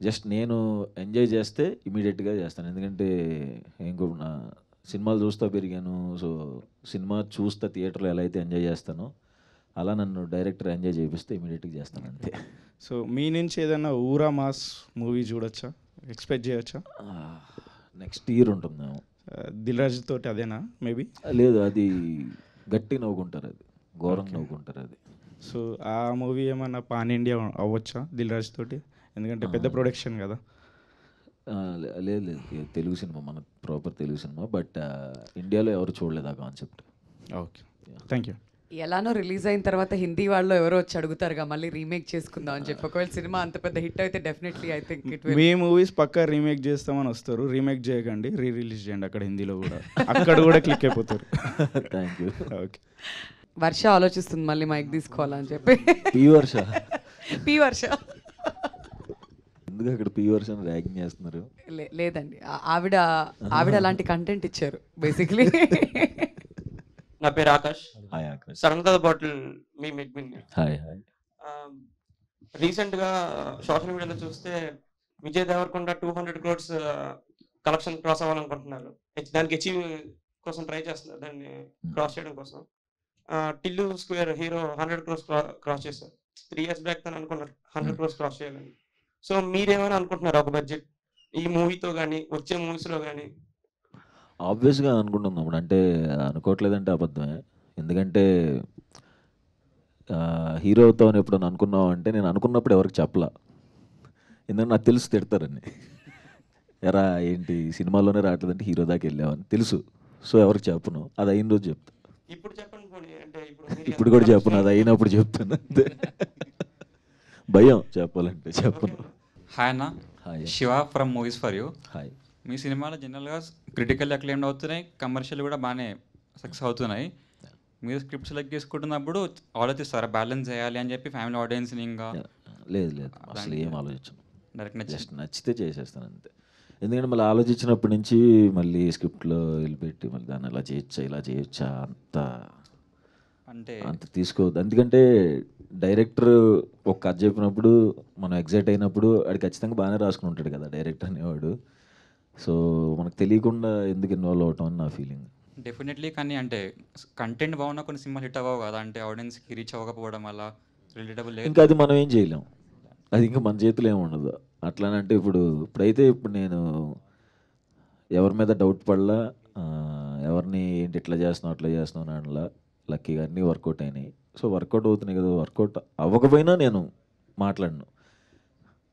జస్ట్ నేను ఎంజాయ్ చేస్తే ఇమీడియట్గా చేస్తాను. ఎందుకంటే ఇంకో సినిమాలు చూస్తూ పెరిగాను, సో సినిమా చూస్తా థియేటర్లో ఎలా అయితే ఎంజాయ్ చేస్తానో అలా నన్ను డైరెక్టర్ ఎంజాయ్ చేపిస్తే ఇమీడియట్గా చేస్తాను అంతే. సో మీ నుంచి ఏదైనా ఊరా మాస్ మూవీ చూడొచ్చా, ఎక్స్పెక్ట్ చేయొచ్చా? నెక్స్ట్ ఇయర్ ఉంటుంది దిల్ రాజు తోటి, అదేనా మేబీ? లేదు, అది గట్టి నవ్వుకుంటారు, అది ఘోరంగా నవ్వుకుంటారు అది. సో ఆ మూవీ ఏమన్నా పాన్ ఇండియా అవ్వచ్చా దిల్ రాజు తోటి? ఎందుకంటే పెద్ద ప్రొడక్షన్ కదా. లేదు, తెలుగు సినిమా, మన ప్రాపర్ తెలుగు సినిమా, బట్ ఇండియాలో ఎవరు చూడలేదు ఆ కాన్సెప్ట్. Okay, thank you. ఎలానో రిలీజ్ అయిన తర్వాత హిందీ వాళ్ళు ఎవరో వచ్చి అడుగుతారుగా మళ్ళీ రీమేక్ చేసుకుందాం అని చెప్పి. ఒకవేళ సినిమా అంత పెద్ద హిట్ అయితే definitely I think it will. మీ మూవీస్ పక్కా రీమేక్ చేస్తామని వస్తారు, రీమేక్ చేయకండి, రిలీజ్ చేయండి అక్కడ హిందీలో కూడా, అక్కడ కూడా క్లిక్ అయిపోతారు. Thank you. ఓకే, వర్ష ఆలోచిస్తుంది మళ్ళీ మైక్ తీసుకోవాలని చెప్పి. పి వర్ష ఎందుకు అక్కడ పీ వర్షన్ ర్యాగింగ్ చేస్తున్నారు? లేదండి, ఆవిడ అలాంటి కంటెంట్ ఇచ్చారు బేసిక్లీ. నా పేరు ఆకాష్. హాయ్ ఆకాష్. సడన్ గా బాటిల్ మీ మెగ్విన్. Hi hi. రీసెంట్గా సోషల్ మీడియాలో చూస్తే Vijay Deverakonda 200 crores collection cross అవ్వాలనుకుంటున్నారు. దానికి అచీవ్ కోసం ట్రై చేస్తున్నారు, దాన్ని క్రాస్ చేయడం కోసం. Tillu square hero 100 crores cross చేశారు. 3 years బ్యాక్ తను అనుకున్నారు 100 crores క్రాస్ చేయాలని. సో మీరేమైనా అనుకుంటున్నారు ఒక బడ్జెట్ ఈ మూవీతో కానీ వచ్చే మూవీస్లో కానీ? ఆబ్వియస్గా అనుకుంటున్నాం, అంటే అనుకోవట్లేదంటే అబద్ధమే. ఎందుకంటే హీరోతో ఎప్పుడు అనుకున్నావు అంటే, నేను అనుకున్నప్పుడు ఎవరికి చెప్పలా, ఎందుకంటే నాకు తెలుసు తిడతారని. ఎరా ఏంటి సినిమాలోనే రావట్లేదంటే హీరో దాకా వెళ్ళావని తెలుసు. సో ఎవరికి చెప్పను, అది అయిన రోజు చెప్తా. ఇప్పుడు చెప్పండి పోనీ, అంటే ఇప్పుడు కూడా చెప్పను, అది అయినప్పుడు చెప్తాను అంతే. భయం చెప్పాలంటే చెప్పను. హాయ్ అన్న. హాయ్. Shiva from movies for you. Hi. మీ సినిమాలు జనరల్గా క్రిటికల్ అక్లెయిమ్డ్ అవుతున్నాయి, కమర్షియల్ కూడా బాగానే సక్సెస్ అవుతున్నాయి. మీరు స్క్రిప్ట్ సెలెక్ట్ చేసుకుంటున్నప్పుడు ఆలోచిస్తారా బ్యాలెన్స్ చేయాలి అని చెప్పి ఫ్యామిలీ ఆడియన్స్ని? ఇంకా లేదు లేదు, అసలు ఏం ఆలోచించను, డైరెక్ట్ జస్ట్ నచ్చితే చేసేస్తాను అంతే. ఎందుకంటే మళ్ళీ ఆలోచించినప్పటి నుంచి మళ్ళీ స్క్రిప్ట్లో వెళ్ళిపెట్టి మళ్ళీ దాన్ని ఎలా చేయొచ్చా ఇలా చేయొచ్చా అంత తీసుకోవద్దు. ఎందుకంటే డైరెక్టర్ ఒక కథ చెప్పినప్పుడు మనం ఎగ్జైట్ అయినప్పుడు అది ఖచ్చితంగా బాగానే రాసుకుని ఉంటాడు కదా డైరెక్టర్ అనేవాడు. సో మనకు తెలియకుండా ఎందుకు ఇన్వాల్వ్ అవటం అని నా ఫీలింగ్. డెఫినెట్లీ. కానీ అంటే కంటెంట్ బాగున్నా కొన్ని సినిమాలు హిట్ అవ్వవు కదా, అంటే ఆడియన్స్కి రీచ్ అవ్వకపోవడం వల్ల రిలేటబుల్ లేదు. ఇంకా అది మనం ఏం చేయలేం, అది ఇంకా మన చేతిలో ఏమి ఉండదు. అట్లానంటే ఇప్పుడైతే నేను ఎవరి మీద డౌట్ పడలా, ఎవరిని ఏంటి ఇట్లా చేస్తున్నావు అట్లా చేస్తున్నావు అనలా. లక్కీగా అన్నీ వర్కౌట్ అయినాయి. సో వర్కౌట్ అవుతున్నాయి కదా, వర్కౌట్ అవ్వకపోయినా నేను మాట్లాడను.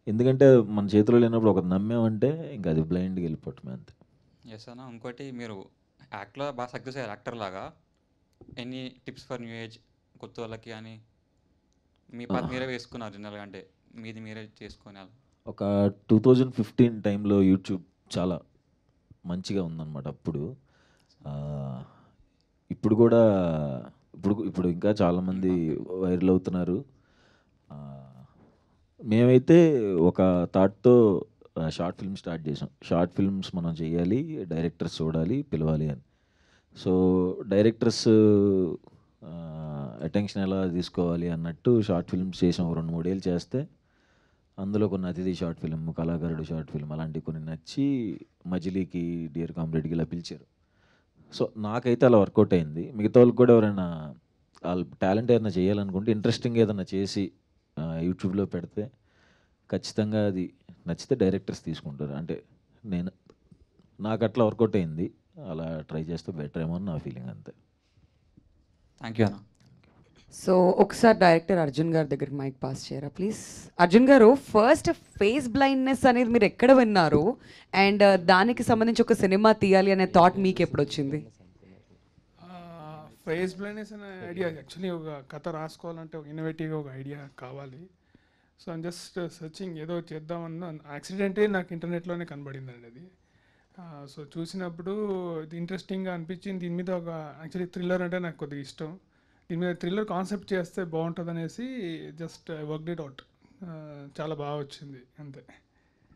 ఎందుకంటే మన చేతిలో లేనప్పుడు ఒకటి నమ్మామంటే ఇంకా అది బ్లైండ్గా వెళ్ళిపోవటమే అంతే. ఎస్ అన్న. ఇంకోటి మీరు యాక్ట్లో బాగా సక్సెస్ అయ్యారు యాక్టర్ లాగా. Any tips for new age కొత్త వాళ్ళకి అని మీ పాత మీరే వేసుకున్నారు జనరల్గా, అంటే మీది మీరే చేసుకునే? ఒక 2015 టైంలో యూట్యూబ్ చాలా మంచిగా ఉందన్నమాట అప్పుడు. ఇప్పుడు కూడా ఇప్పుడు ఇంకా చాలామంది వైరల్ అవుతున్నారు. మేమైతే ఒక థాట్తో షార్ట్ ఫిల్మ్ స్టార్ట్ చేసాం. షార్ట్ ఫిల్మ్స్ మనం చేయాలి, డైరెక్టర్స్ చూడాలి, పిలవాలి అని. సో డైరెక్టర్స్ అటెన్షన్ ఎలా తీసుకోవాలి అన్నట్టు షార్ట్ ఫిల్మ్స్ చేసాం. 2-3 ఏళ్ళు చేస్తే అందులో కొన్ని అతిథి షార్ట్ ఫిల్మ్, కళాకారుడు షార్ట్ ఫిల్మ్ అలాంటివి కొన్ని నచ్చి మజిలీకి, డియర్ కామ్రేడ్కి ఇలా పిలిచారు. సో నాకైతే అలా వర్కౌట్ అయింది. మిగతా వాళ్ళకి కూడా ఎవరైనా వాళ్ళ టాలెంట్ ఏదైనా చేయాలనుకుంటే ఇంట్రెస్టింగ్ ఏదైనా చేసి యూట్యూబ్లో పెడితే ఖచ్చితంగా అది నచ్చితే డైరెక్టర్స్ తీసుకుంటారు. అంటే నాకు అట్లా వర్కౌట్ అయింది, అలా ట్రై చేస్తే బెటర్ ఏమో అని నా ఫీలింగ్ అంతే. థ్యాంక్ యూ అన్న. సో ఒకసారి డైరెక్టర్ అర్జున్ గారి దగ్గరికి మైక్ పాస్ చేయరా ప్లీజ్. అర్జున్ గారు, ఫస్ట్ ఫేస్ బ్లైండ్నెస్ అనేది మీరు ఎక్కడ విన్నారు, అండ్ దానికి సంబంధించి ఒక సినిమా తీయాలి అనే థాట్ మీకు ఎప్పుడు వచ్చింది? ఫేస్ బ్లైండ్నెస్ అనే ఐడియా యాక్చువల్లీ ఒక కథ రాసుకోవాలంటే ఒక ఇన్నోవేటివ్గా ఒక ఐడియా కావాలి. సో ఐమ్ జస్ట్ సర్చింగ్ ఏదో చేద్దామన్న యాక్సిడెంటే నాకు ఇంటర్నెట్లోనే కనబడిందండి అది. సో చూసినప్పుడు ఇది ఇంట్రెస్టింగ్గా అనిపించింది. దీని మీద ఒక యాక్చువల్లీ థ్రిల్లర్ అంటే నాకు కొద్దిగా ఇష్టం. దీని మీద థ్రిల్లర్ కాన్సెప్ట్ చేస్తే బాగుంటుంది అనేసి జస్ట్ వర్క్ ఇట్ అవుట్. చాలా బాగా వచ్చింది అంతే.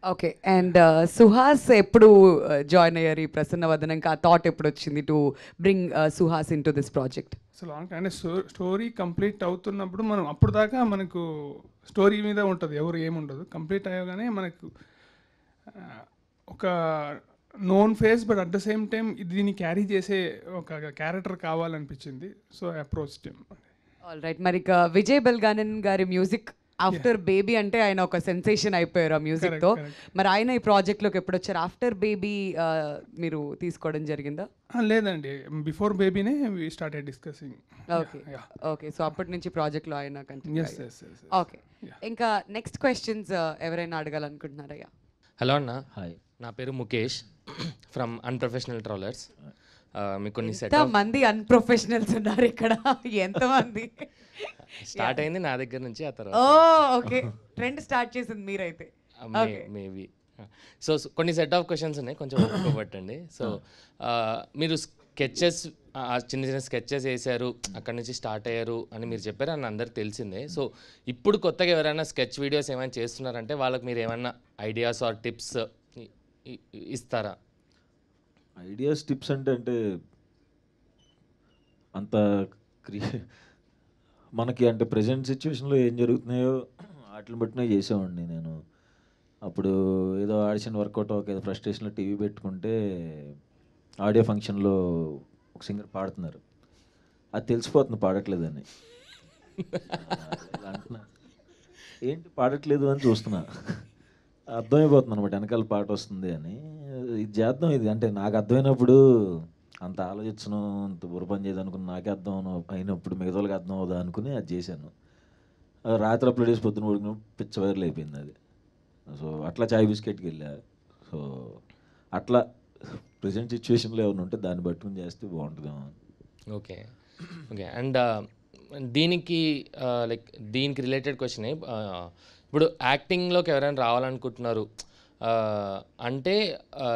ఓకే. అండ్ సుహాస్ ఎప్పుడు జాయిన్ అయ్యారు ఈ ప్రసన్న వదనం? ఆ థాట్ ఎప్పుడు వచ్చింది to bring Suhas in to this project? So long అంటే స్టోరీ కంప్లీట్ అవుతున్నప్పుడు మనం అప్పుడు దాకా మనకు స్టోరీ మీద ఉంటుంది, ఎవరు ఏముండదు. కంప్లీట్ అయ్యగానే మనకు ఒక known face but at the same time దీన్ని క్యారీ చేసే ఒక క్యారెక్టర్ కావాలనిపించింది. So approach team. All right. మరి విజయ్ బెల్గానన్ గారి మ్యూజిక్ ఆఫ్టర్ బేబీ అంటే ఆయన ఒక సెన్సేషన్ అయిపోయారు ఆ మ్యూజిక్తో. మరి ఆయన ఈ ప్రాజెక్ట్లోకి ఎప్పుడు వచ్చారు? ఆఫ్టర్ బేబీ మీరు తీసుకోవడం జరిగిందా? లేదండి, బిఫోర్ బేబీనే we started discussing. Okay okay. So అప్పటి నుంచి ప్రాజెక్ట్లో ఆయన కంటిన్యూ. ఓకే. Yeah. ఇంకా నెక్స్ట్ క్వశ్చన్స్ ఎవరైనా అడగాలనుకుంటున్నారయ్యా? హలో అన్న. హాయ్, నా పేరు ముఖేష్ ఫ్రమ్ అన్ప్రొఫెషనల్ ట్రావెలర్స్. మీకు కొన్ని సెట్ మంది అన్ప్రొఫెషనల్స్ ఉన్నారు ఇక్కడ. ఎంతమంది? స్టార్ట్ అయింది నా దగ్గర నుంచి. ఆ తర్వాత ఓకే, ట్రెండ్ స్టార్ట్ చేసింది మీరైతే. మేబీ. సో కొన్ని సెట్ ఆఫ్ క్వశ్చన్స్ ఉన్నాయి, కొంచెం ఒప్పుకోబట్టండి. సో మీరు స్కెచెస్, చిన్న చిన్న స్కెచెస్ వేసారు, అక్కడ నుంచి స్టార్ట్ అయ్యారు అని మీరు చెప్పారు, అని అందరికి తెలిసిందే. సో ఇప్పుడు కొత్తగా ఎవరైనా స్కెచ్ వీడియోస్ ఏమైనా చేస్తున్నారంటే వాళ్ళకి మీరు ఏమన్నా ఐడియాస్ ఆర్ టిప్స్ ఇస్తారా? ఐడియాస్ టిప్స్ అంటే అంత మనకి అంటే ప్రజెంట్ సిచ్యువేషన్లో ఏం జరుగుతున్నాయో వాటిని బట్టినే చేసేవాడిని నేను. అప్పుడు ఏదో ఆడిషన్ వర్కౌట్ ఏదో ఫ్రస్ట్రేషన్లో టీవీ పెట్టుకుంటే ఆడియో ఫంక్షన్లో ఒక సింగర్ పాడుతున్నారు, అది తెలిసిపోతుంది పాడట్లేదని. అంటున్నా ఏంటి పాడట్లేదు అని చూస్తున్నా, అర్థమైపోతుంది అనమాట వెనకాల పాట వస్తుంది అని. ఇది చేద్దాం ఇది అంటే నాకు అర్థమైనప్పుడు అంత ఆలోచించను, అంత బుర్రపని చేయదు అనుకుని నాకే అర్థం అయినప్పుడు మిగతా వాళ్ళకి అర్థం అవుదా అనుకుని అది చేశాను. రాత్రి అప్లోడ్ చేసి పొద్దున ఉడికిన పిచ్చ వైరల్ అయిపోయింది అది. సో అట్లా చాయ్ బిస్కెట్కి వెళ్ళా. సో అట్లా ప్రజెంట్ సిచ్యువేషన్లో ఏమైనా ఉంటే దాన్ని పట్టుకుని చేస్తే బాగుంటుందేమో. Okay okay. అండ్ దీనికి లైక్ దీనికి రిలేటెడ్ క్వశ్చన్, ఇప్పుడు యాక్టింగ్లోకి ఎవరైనా రావాలనుకుంటున్నారు అంటే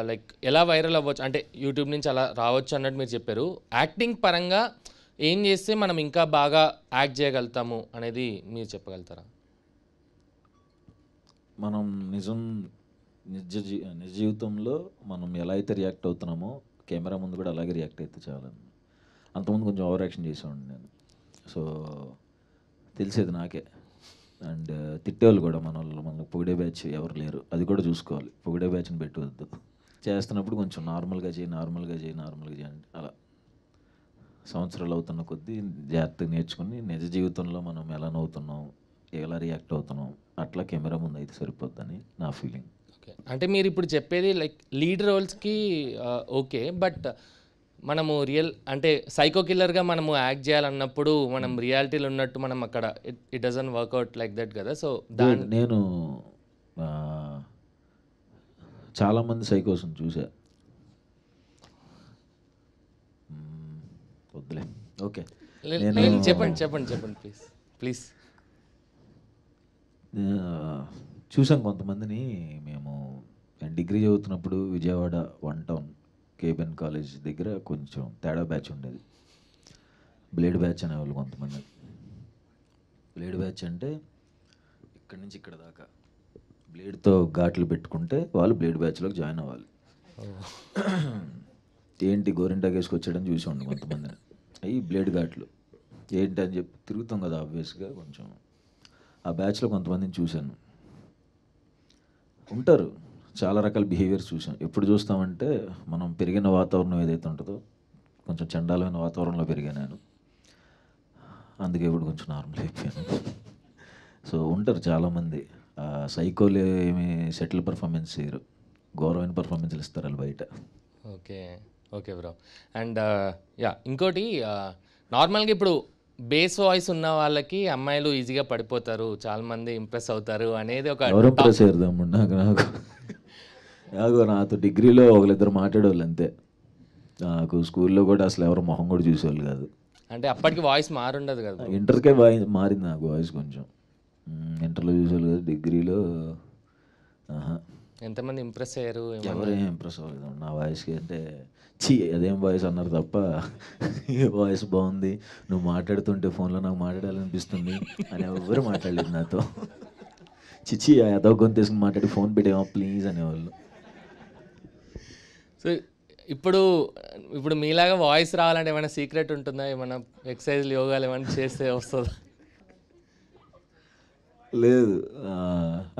లైక్ ఎలా వైరల్ అవ్వచ్చు అంటే యూట్యూబ్ నుంచి అలా రావచ్చు అన్నట్టు మీరు చెప్పారు. యాక్టింగ్ పరంగా ఏం చేస్తే మనం ఇంకా బాగా యాక్ట్ చేయగలుగుతాము అనేది మీరు చెప్పగలుగుతారా? మనం నిజ జీవితంలో మనం ఎలా అయితే రియాక్ట్ అవుతున్నామో కెమెరా ముందు కూడా అలాగే రియాక్ట్ అయితే చాలా. అంతకుముందు కొంచెం ఓవర్ యాక్షన్ చేసేవాడిని నేను. సో తెలిసేది నాకే. అండ్ తిట్టేవాళ్ళు కూడా మనకు పొగిడే బ్యాచ్ ఎవరు లేరు, అది కూడా చూసుకోవాలి. పొగిడే బ్యాచ్ని పెట్టవద్దు. చేస్తున్నప్పుడు కొంచెం నార్మల్గా చేయి అంటే అలా సంవత్సరాలు అవుతున్న కొద్దీ జాగ్రత్తగా నేర్చుకుని నిజ జీవితంలో మనం ఎలా నవ్వుతున్నాం, ఎలా రియాక్ట్ అవుతున్నాం అట్లా కెమెరా ముందు అయితే సరిపోద్దని నా ఫీలింగ్. ఓకే. అంటే మీరు ఇప్పుడు చెప్పేది లైక్ లీడ్ రోల్స్కి ఓకే, బట్ మనము అంటే సైకో కిల్లర్గా మనము యాక్ట్ చేయాలన్నప్పుడు మనం రియాలిటీలో ఉన్నట్టు మనం అక్కడ it doesn't work out like that కదా. సో నేను చాలామంది సైకోస్ని చూసా. వద్దులే. ఓకే చెప్పండి ప్లీజ్. చూసాం కొంతమందిని. మేము డిగ్రీ చదువుతున్నప్పుడు విజయవాడ 1 టౌన్ కేబిఎన్ కాలేజ్ దగ్గర కొంచెం తేడా బ్యాచ్ ఉండేది, బ్లేడ్ బ్యాచ్ అనేవాళ్ళు కొంతమంది. బ్లేడ్ బ్యాచ్ అంటే ఇక్కడి నుంచి ఇక్కడ దాకా బ్లేడ్తో ఘాట్లు పెట్టుకుంటే వాళ్ళు బ్లేడ్ బ్యాచ్లోకి జాయిన్ అవ్వాలి. ఏంటి గోరింటాకు వేసుకొచ్చాడని చూసాండి కొంతమందిని. అవి బ్లేడ్ ఘాట్లు ఏంటి అని చెప్పి తిరుగుతాం కదా ఆబ్వియస్గా. కొంచెం ఆ బ్యాచ్లో కొంతమందిని చూశాను. ఉంటారు చాలా రకాల బిహేవియర్స్ చూసాం. ఎప్పుడు చూస్తామంటే మనం పెరిగిన వాతావరణం ఏదైతే ఉంటుందో కొంచెం చండాలమైన వాతావరణంలో పెరిగాను నేను, అందుకే ఇప్పుడు కొంచెం నార్మల్ అయిపోయాను. సో ఉంటారు చాలామంది సైకోలు ఏమి సెటిల్ పర్ఫార్మెన్స్ చేయరు, ఘోరమైన పర్ఫార్మెన్స్లు ఇస్తారు వాళ్ళు బయట. Okay bro. అండ్ ఇంకోటి నార్మల్గా ఇప్పుడు బేస్ వాయిస్ ఉన్న వాళ్ళకి అమ్మాయిలు ఈజీగా పడిపోతారు, చాలామంది ఇంప్రెస్ అవుతారు అనేది ఒక ఎవరు ఇంప్రెస్ అయ్యారు నాకు నాతో డిగ్రీలో ఒకరిద్దరు మాట్లాడేవాళ్ళు అంతే. నాకు స్కూల్లో కూడా అసలు ఎవరు మొహం కూడా చూసేవాళ్ళు కాదు. అంటే అప్పటికి వాయిస్ మారుండదు కదా. ఇంటర్కే మారింది నాకు వాయిస్ కొంచెం. ఇంటర్లో చూసేవాళ్ళు కదా, డిగ్రీలో ఎంతమంది ఇంప్రెస్ అయ్యారు? ఎవరేం ఇంప్రెస్ అవ్వలేదు నా వాయిస్కి. అంటే అదేం వాయిస్ అన్నారు తప్ప వాయిస్ బాగుంది, నువ్వు మాట్లాడుతుంటే ఫోన్లో నాకు మాట్లాడాలనిపిస్తుంది అని ఎవరు మాట్లాడలేదు నాతో. చిచ్చి అదో గొంతు తీసుకుని మాట్లాడి ఫోన్ పెట్టేమో ప్లీజ్ అనేవాళ్ళు. సో ఇప్పుడు మీలాగా వాయిస్ రావాలంటే ఏమైనా సీక్రెట్ ఉంటుందా? ఏమైనా ఎక్సర్సైజ్లు యోగాలు ఏమైనా చేస్తే వస్తుందా? లేదు,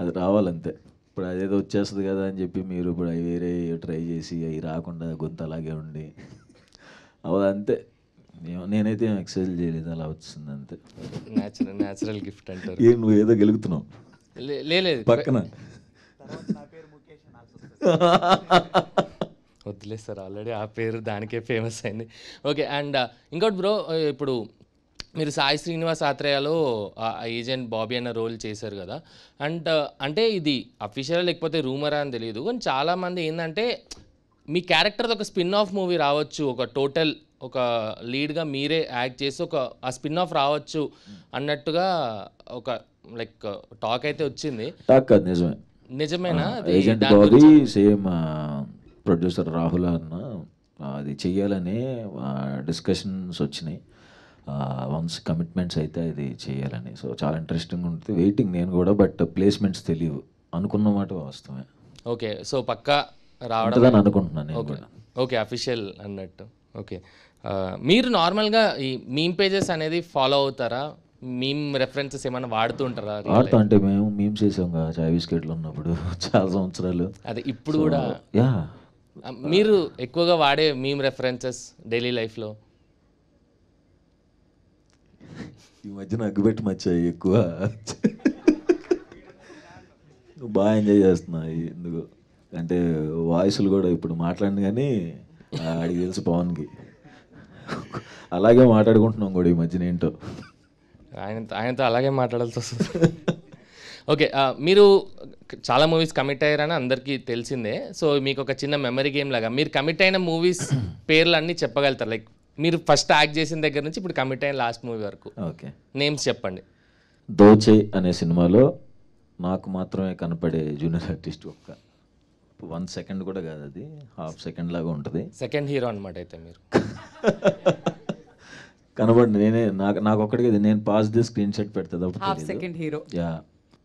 అది రావాలంతే. ఇప్పుడు అదేదో వచ్చేస్తుంది కదా అని చెప్పి మీరు ఇప్పుడు అవి వేరే ట్రై చేసి అవి రాకుండా గొంతు అలాగే ఉండి అంతే. నేనైతే ఏం ఎక్సర్సైజ్ చేయలేదు, అలా వచ్చింది అంతే. న్యాచురల్ గిఫ్ట్ అంటారు. నువ్వు ఏదో గెలుగుతున్నావు లేదు పక్కన. వద్దులే సార్, ఆల్రెడీ ఆ పేరు దానికే ఫేమస్ అయింది. ఓకే. అండ్ ఇంకోటి బ్రో, ఇప్పుడు మీరు సాయి శ్రీనివాస్ ఆత్రేయలో ఏజెంట్ బాబీ అన్న రోల్ చేశారు కదా. అండ్ అంటే ఇది అఫీషియల్ లేకపోతే రూమరా అని తెలియదు, కానీ చాలామంది ఏంటంటే మీ క్యారెక్టర్ ఒక స్పిన్ ఆఫ్ మూవీ రావచ్చు, ఒక టోటల్ ఒక లీడ్గా మీరే యాక్ట్ చేసి ఒక ఆ స్పిన్ ఆఫ్ రావచ్చు అన్నట్టుగా ఒక లైక్ టాక్ అయితే వచ్చింది. టాక్ కాదు, నిజమే. నిజమేనా? Agent Bobby same producer Rahul అన్న అది చెయ్యాలని డిస్కషన్స్ వచ్చినాయి. వన్స్ కమిట్మెంట్స్ అయితే ఇది చేయాలని. సో చాలా ఇంట్రెస్టింగ్ ఉంటుంది, వెయిటింగ్ నేను కూడా. బట్ ప్లేస్మెంట్స్ తెలియవు అనుకున్న మాట వాస్తవమే. ఓకే, సో పక్కా రావడం ఉంటుందని అనుకుంటున్నాను నేను ఓకే కూడా. ఓకే, అఫీషియల్ అన్నట్టు. ఓకే, మీరు నార్మల్గా ఈ మీమ్ పేజెస్ అనేది ఫాలో అవుతారా? మీమ్ రెఫరెన్సెస్ ఏమైనా వాడుతూ ఉంటారా? వాడుతా అంటే మేము మీమ్స్ చేసాం కదా చాయ్ బిస్కెట్లు ఉన్నప్పుడు చాలా సంవత్సరాలు. అదే ఇప్పుడు కూడా యా. మీరు ఎక్కువగా వాడే మీమ్ రెఫరెన్సెస్ డైలీ లైఫ్లో? ఈ మధ్యన అగ్గుపెట్టి మచ్చాయి ఎక్కువ. బాగా ఎంజాయ్ చేస్తున్నా ఎందుకు అంటే వాయిస్లు కూడా ఇప్పుడు మాట్లాడిన కానీ ఆడికి తెలుసు పవన్కి, అలాగే మాట్లాడుకుంటున్నాం కూడా ఈ మధ్యన ఏంటో. ఆయనతో అలాగే మాట్లాడాల్సి వస్తుంది. ఓకే, మీరు చాలా మూవీస్ కమిట్ అయ్యారని అందరికీ తెలిసిందే. సో మీకు ఒక చిన్న మెమరీ గేమ్ లాగా మీరు కమిట్ అయిన మూవీస్ పేర్లు అన్నీ చెప్పగలుగుతారు. లైక్ మీరు ఫస్ట్ యాక్ట్ చేసిన దగ్గర నుంచి ఇప్పుడు కమిట్ అయిన లాస్ట్ మూవీ వరకు ఓకే నేమ్స్ చెప్పండి. దోచే అనే సినిమాలో నాకు మాత్రమే కనపడే జూనియర్ ఆర్టిస్ట్ ఒక్క 1 సెకండ్ కూడా కాదు, అది హాఫ్ సెకండ్ లాగా ఉంటుంది. సెకండ్ హీరో అనమాట అయితే మీరు. కనబడి నేనే నాకు ఒక్కడికి నేను పాస్ ది స్క్రీన్ షాట్ పెడతా హాఫ్ సెకండ్ హీరో. యా.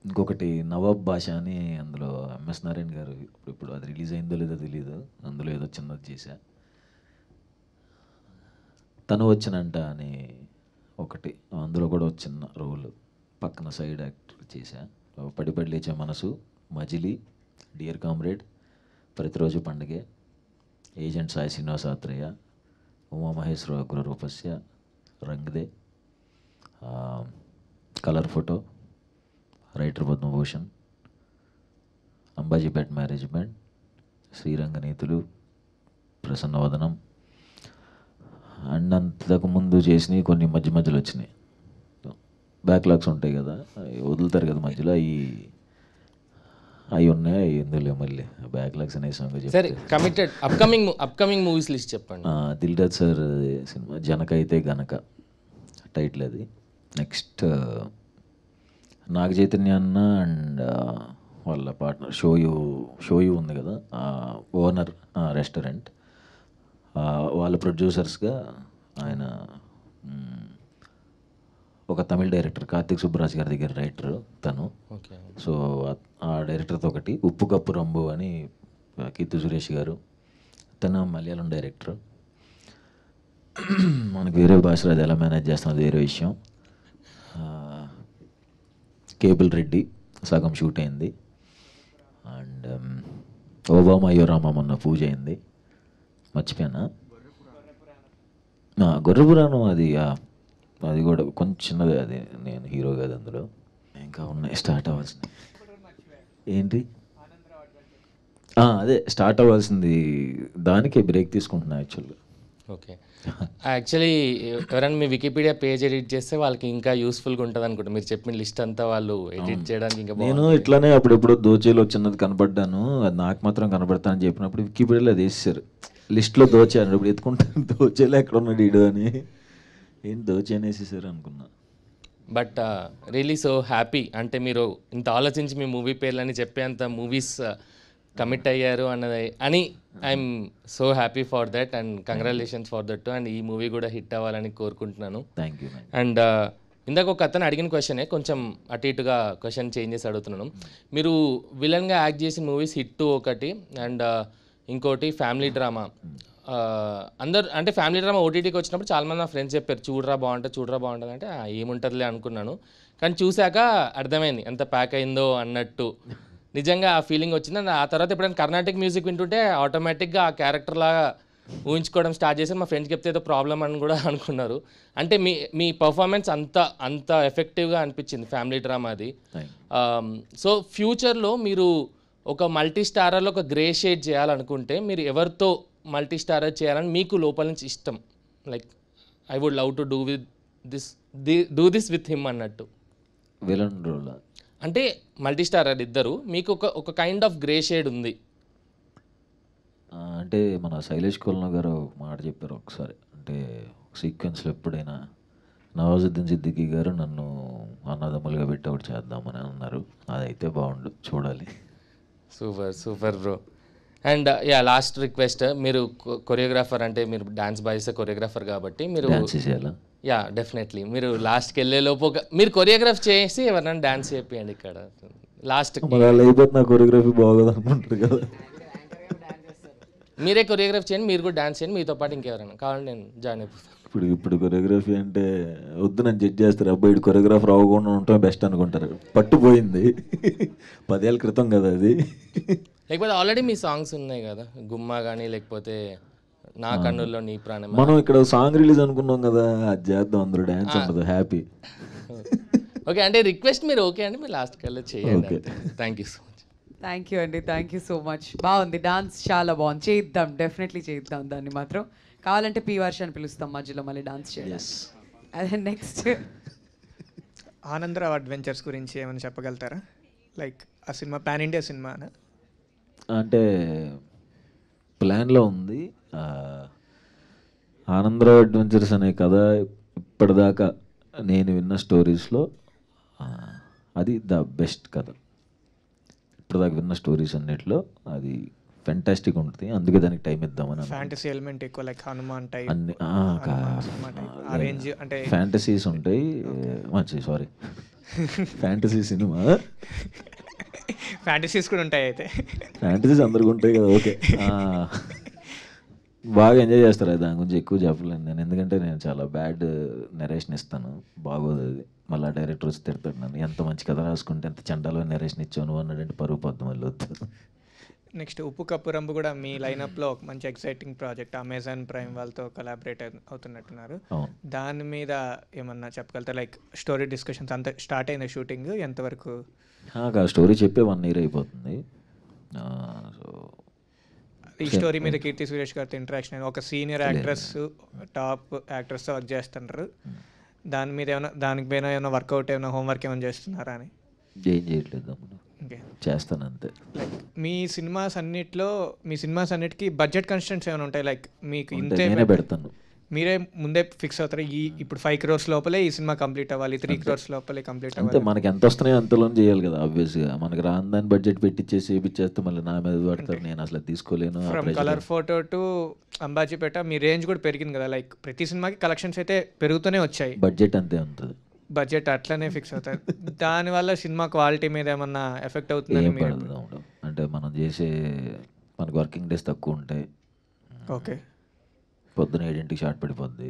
ఇంకొకటి నవాబ్ భాష అని, అందులో ఎంఎస్ నారాయణ గారు ఇప్పుడు అది రిలీజ్ అయిందో లేదో తెలియదు, అందులో ఏదో చిన్నది చేశా. తను వచ్చినంట అని ఒకటి, అందులో కూడా ఒక చిన్న రోల్ పక్కన సైడ్ యాక్టర్ చేశా. పడి లేచే మనసు, మజిలీ, dear comrade, Prathiroju Pandaage, agent Sai Srinivasa Athreya, Umamaheswara Ugraroopasya, Rang De, colour photo, writer Padmabhushan, Ambajipet management, Sriranganeethulu, Prasannavadanam and అంతకుముందు చేసినవి కొన్ని మధ్యలో వచ్చినాయి. బ్యాక్లాగ్స్ ఉంటాయి కదా, అవి వదులుతారు కదా మధ్యలో, అవి ఉన్నాయి. ఎందులో మళ్ళీ బ్యాక్లాగ్స్ అనే సంగతి సరే, కమిటెడ్ అప్కమింగ్ మూవీస్ లిస్ట్ చెప్పండి. దిల్ రాజు సార్ సినిమా జనక అయితే గనక టైటిల్ అది. నెక్స్ట్ నాగ చైతన్య అన్న అండ్ వాళ్ళ పార్ట్నర్ షోయు ఉంది కదా, ఓనర్ రెస్టారెంట్, వాళ్ళ ప్రొడ్యూసర్స్గా ఆయన ఒక తమిళ డైరెక్టర్ కార్తిక్ సుబ్బరాజ్ గారి దగ్గర రైటర్ తను. సో ఆ డైరెక్టర్తో ఒకటి, ఉప్పు కప్పు రంబు అని కీర్తి సురేష్ గారు, తను మలయాళం డైరెక్టర్. మనకు వేరే భాషలో అది ఎలా మేనేజ్ చేస్తాం అది వేరే విషయం. కేబుల్ రెడ్డి సగం షూట్ అయింది. అండ్ ఓబామా అయ్యో రామా మొన్న పూజ అయింది, మర్చిపోయానా? గొర్రెపురాణం అది కూడా కొంచెం చిన్నదే, అది నేను హీరో కాదు అందులో. ఇంకా ఉన్నాయి స్టార్ట్ అవ్వాల్సింది. ఏంటి అదే స్టార్ట్ అవ్వాల్సింది, దానికే బ్రేక్ తీసుకుంటున్నా యాక్చువల్గా. ఓకే, యాక్చువల్లీ ఎవరైనా మీ వికీపీడియా పేజ్ ఎడిట్ చేస్తే వాళ్ళకి ఇంకా యూస్ఫుల్గా ఉంటుంది అనుకుంటా. మీరు చెప్పిన లిస్ట్ అంతా వాళ్ళు ఎడిట్ చేయడానికి ఇంకా నేను ఇట్లానే అప్పుడెప్పుడు దోచేలో చిన్నది కనపడ్డాను, అది నాకు మాత్రం కనపడతా అని చెప్పినప్పుడు వికీపీడియాలో అది వేసేసారు లిస్ట్లో దోచాను. ఇప్పుడు ఎత్తుకుంటాను దోచేలో ఎక్కడ ఉన్నాడు ఈడు అని, ఏంటి దోచే అనేసేసారు అనుకున్నా. బట్ రియలీ సో హ్యాపీ, అంటే మీరు ఇంత ఆలోచించి మీ మూవీ పేర్లని చెప్పేంత మూవీస్ కమిట్ అయ్యారు అని I'm so happy for that and congratulations for that. And ఈ మూవీ కూడా హిట్ అవ్వాలని కోరుకుంటున్నాను. Thank you. అండ్ ఇందాక ఒక అతను అడిగిన క్వశ్చనే కొంచెం అటు ఇటుగా క్వశ్చన్ చేంజ్ చేసి అడుగుతున్నాను. మీరు విలన్గా యాక్ట్ చేసిన మూవీస్ హిట్ ఒకటి, అండ్ ఇంకోటి ఫ్యామిలీ డ్రామా. అందరు అంటే ఫ్యామిలీ డ్రామా ఓటీటీకి వచ్చినప్పుడు చాలామంది నా ఫ్రెండ్స్ చెప్పారు చూడరా బాగుంటుంది అంటే ఏముంటుందిలే అనుకున్నాను. కానీ చూశాక అర్థమైంది ఎంత ప్యాక్ అయిందో అన్నట్టు. నిజంగా ఆ ఫీలింగ్ వచ్చింది. ఆ తర్వాత ఎప్పుడైనా కర్ణాటక మ్యూజిక్ వింటుంటే ఆటోమేటిక్గా ఆ క్యారెక్టర్ లాగా ఊహించుకోవడం స్టార్ట్ చేశారు. మా ఫ్రెండ్స్ చెప్తే ఏదో ప్రాబ్లం అని కూడా అనుకున్నారు. అంటే మీ పర్ఫార్మెన్స్ అంత ఎఫెక్టివ్గా అనిపించింది ఫ్యామిలీ డ్రామా అది. సో ఫ్యూచర్లో మీరు ఒక మల్టీ స్టారర్లో ఒక గ్రే షేడ్ చేయాలనుకుంటే మీరు ఎవరితో మల్టీ స్టారర్ చేయాలని మీకు లోపల నుంచి ఇష్టం? Like I would love to do this with him అన్నట్టు. విలన్ రోల్ అంటే మల్టీ స్టారర్ ఇద్దరు, మీకు ఒక కైండ్ ఆఫ్ గ్రే షేడ్ ఉంది. అంటే మన శైలేష్ కోల్నా గారు మాట చెప్పారు ఒకసారి, అంటే సీక్వెన్స్లో ఎప్పుడైనా నవాజుద్దీన్ సిద్దికీ గారు నన్ను అన్నదమ్ములుగా పెట్టి ఒకటి చేద్దామని అన్నారు. అదైతే బాగుండు, చూడాలి. Super bro. And last request, మీరు కొరియోగ్రాఫర్, అంటే మీరు డాన్స్ బాయ్స్ కొరియోగ్రాఫర్ కాబట్టి మీరు డెఫినెట్లీ మీరు లాస్ట్కి వెళ్ళే లోపు మీరు కొరియోగ్రాఫ్ చేసి ఎవరైనా డాన్స్ చేపియండి ఇక్కడ. లాస్ట్ మరి వాళ్ళు అయిపోతే నా కొరియోగ్రఫీ బాగోదు అనుకుంటారు కదా. మీరే కొరియోగ్రాఫ్ చేయండి, మీరు కూడా డాన్స్ చేయండి, మీతో పాటు ఇంకెవరైనా కావాలంటే నేను జాయిన్ అయిపోతాను. ఇప్పుడు కొరియోగ్రఫీ అంటే వద్దు నన్ను జడ్జ్ చేస్తారు, అబ్బాయి ఇటు కొరియోగ్రాఫర్ అవ్వకుండా ఉండటం బెస్ట్ అనుకుంటారు. పట్టుపోయింది 10 ఏళ్ళ క్రితం కదా అది. లేకపోతే ఆల్రెడీ మీ సాంగ్స్ ఉన్నాయి కదా, గుమ్మా కానీ లేకపోతే నా కన్నుల్లో నీ ప్రాణం. మనం ఇక్కడ సాంగ్ రిలీజ్ అనుకున్నాం కదా, అది చేద్దాం, అందరూ డ్యాన్స్ ఉండదు, హ్యాపీ. ఓకే అంటే రిక్వెస్ట్ మీరు ఓకే అండి, మీరు లాస్ట్కి వెళ్ళి చేయండి. Thank you so much. Thank you అండి, థ్యాంక్ యూ సో మచ్. బాగుంది, డాన్స్ చాలా బాగుంది, చేయిద్దాం, డెఫినెట్లీ చేయిద్దాం దాన్ని మాత్రం. కావాలంటే పీ వర్షాన్ని పిలుస్తాం మధ్యలో మళ్ళీ డాన్స్ చేయాలి. అదే నెక్స్ట్ ఆనందరావు అడ్వెంచర్స్ గురించి ఏమైనా చెప్పగలుగుతారా? లైక్ ఆ సినిమా పాన్ ఇండియా సినిమా అంటే ప్లాన్లో ఉంది. ఆనందరావు అడ్వెంచర్స్ అనే కథ ఇప్పటిదాకా నేను విన్న స్టోరీస్లో అది ద బెస్ట్ కథ. ఇప్పటిదాకా విన్న స్టోరీస్ అన్నిట్లో అది ఫెంటాస్టిక్ ఉంటుంది, అందుకే దానికి టైం ఇద్దామని. ఫ్యాంటసీ ఎలిమెంట్ ఎక్కువ, లైక్ హనుమాన్ టైప్ అన్ని అరేంజ్ అంటే ఫ్యాంటసీస్ ఉంటాయి. మంచి సారీ ఫ్యాంటసీ సినిమా, ఫ్యాంటసీస్ కూడా ఉంటాయి. అయితే ఫ్యాంటసీస్ అందరికి ఉంటాయి కదా. ఓకే, బాగా ఎంజాయ్ చేస్తారు. దాని గురించి ఎక్కువ చెప్పలేను నేను, ఎందుకంటే నేను చాలా బ్యాడ్ నెరేషన్ ఇస్తాను, బాగోదు అది. మళ్ళీ డైరెక్టర్ వచ్చి తిడతాడు నన్ను, ఎంత మంచి కథ రాసుకుంటే ఎంత చండాలో నెరేషన్ ఇచ్చాను అన్నాడంటే పరువు పద్దు మళ్ళీ వద్దు. నెక్స్ట్ ఉప్పు కప్పు రంబు కూడా మీ లైనప్లో ఒక మంచి ఎక్సైటింగ్ ప్రాజెక్ట్, అమెజాన్ ప్రైమ్ వాళ్ళతో కొలాబరేట్ అవుతున్నట్టున్నారు. దాని మీద ఏమన్నా చెప్పగలుగుతారు? లైక్ స్టోరీ డిస్కషన్స్ అంత స్టార్ట్ అయింది, షూటింగ్ ఎంతవరకు? స్టోరీ చెప్పే 1 year అయిపోతుంది. సో ఈ స్టోరీ మీద కీర్తి సురేష్ గారితో ఇంటరాక్షన్, ఒక సీనియర్ యాక్ట్రెస్ టాప్ యాక్ట్రెస్తో వర్క్ చేస్తుంటారు, దాని మీద ఏమైనా దానికి పైన ఏమైనా వర్కౌట్ ఏమైనా హోంవర్క్ ఏమైనా చేస్తున్నారా అని? ఏం చేయట్లేదు, చేస్తాను అంతే. లైక్ మీ సినిమాస్ అన్నిటికీ బడ్జెట్ కన్స్టెంట్స్ ఏమైనా ఉంటాయి? లైక్ మీకు ఇంతే పెడతాను, మీరే ముందే ఫిక్స్ అవుతారు, ఇప్పుడు 5 crores లోపలే ఈ సినిమా కంప్లీట్ అవ్వాలి, 3 crores లోపలే కంప్లీట్ అవ్వాలి? అంతే, మనకి ఎంత వస్తున్నాయో అంతలోనే చేయాలి కదా. ఆబ్వియస్గా మనకి రాని దాన్ని బడ్జెట్ పెట్టించేసి చేపిచ్చేస్తే మళ్ళీ నా మీద పడతారు, నేను అసలు తీసుకోలేను. From colour photo to Ambajipeta మీ రేంజ్ కూడా పెరిగింది కదా, లైక్ ప్రతి సినిమాకి కలెక్షన్స్ అయితే పెరుగుతూనే వచ్చాయి, బడ్జెట్ అంతే ఉంటుంది, బడ్జెట్ అట్లనే ఫిక్స్ అవుతాయి. దానివల్ల సినిమా క్వాలిటీ మీద ఏమన్నా ఎఫెక్ట్ అవుతుందని మీరు? అంటే మనం చేసే మనకి వర్కింగ్ డేస్ తక్కువ ఉంటాయి. ఓకే, పొద్దున 7 షార్ట్ పడిపోద్ది.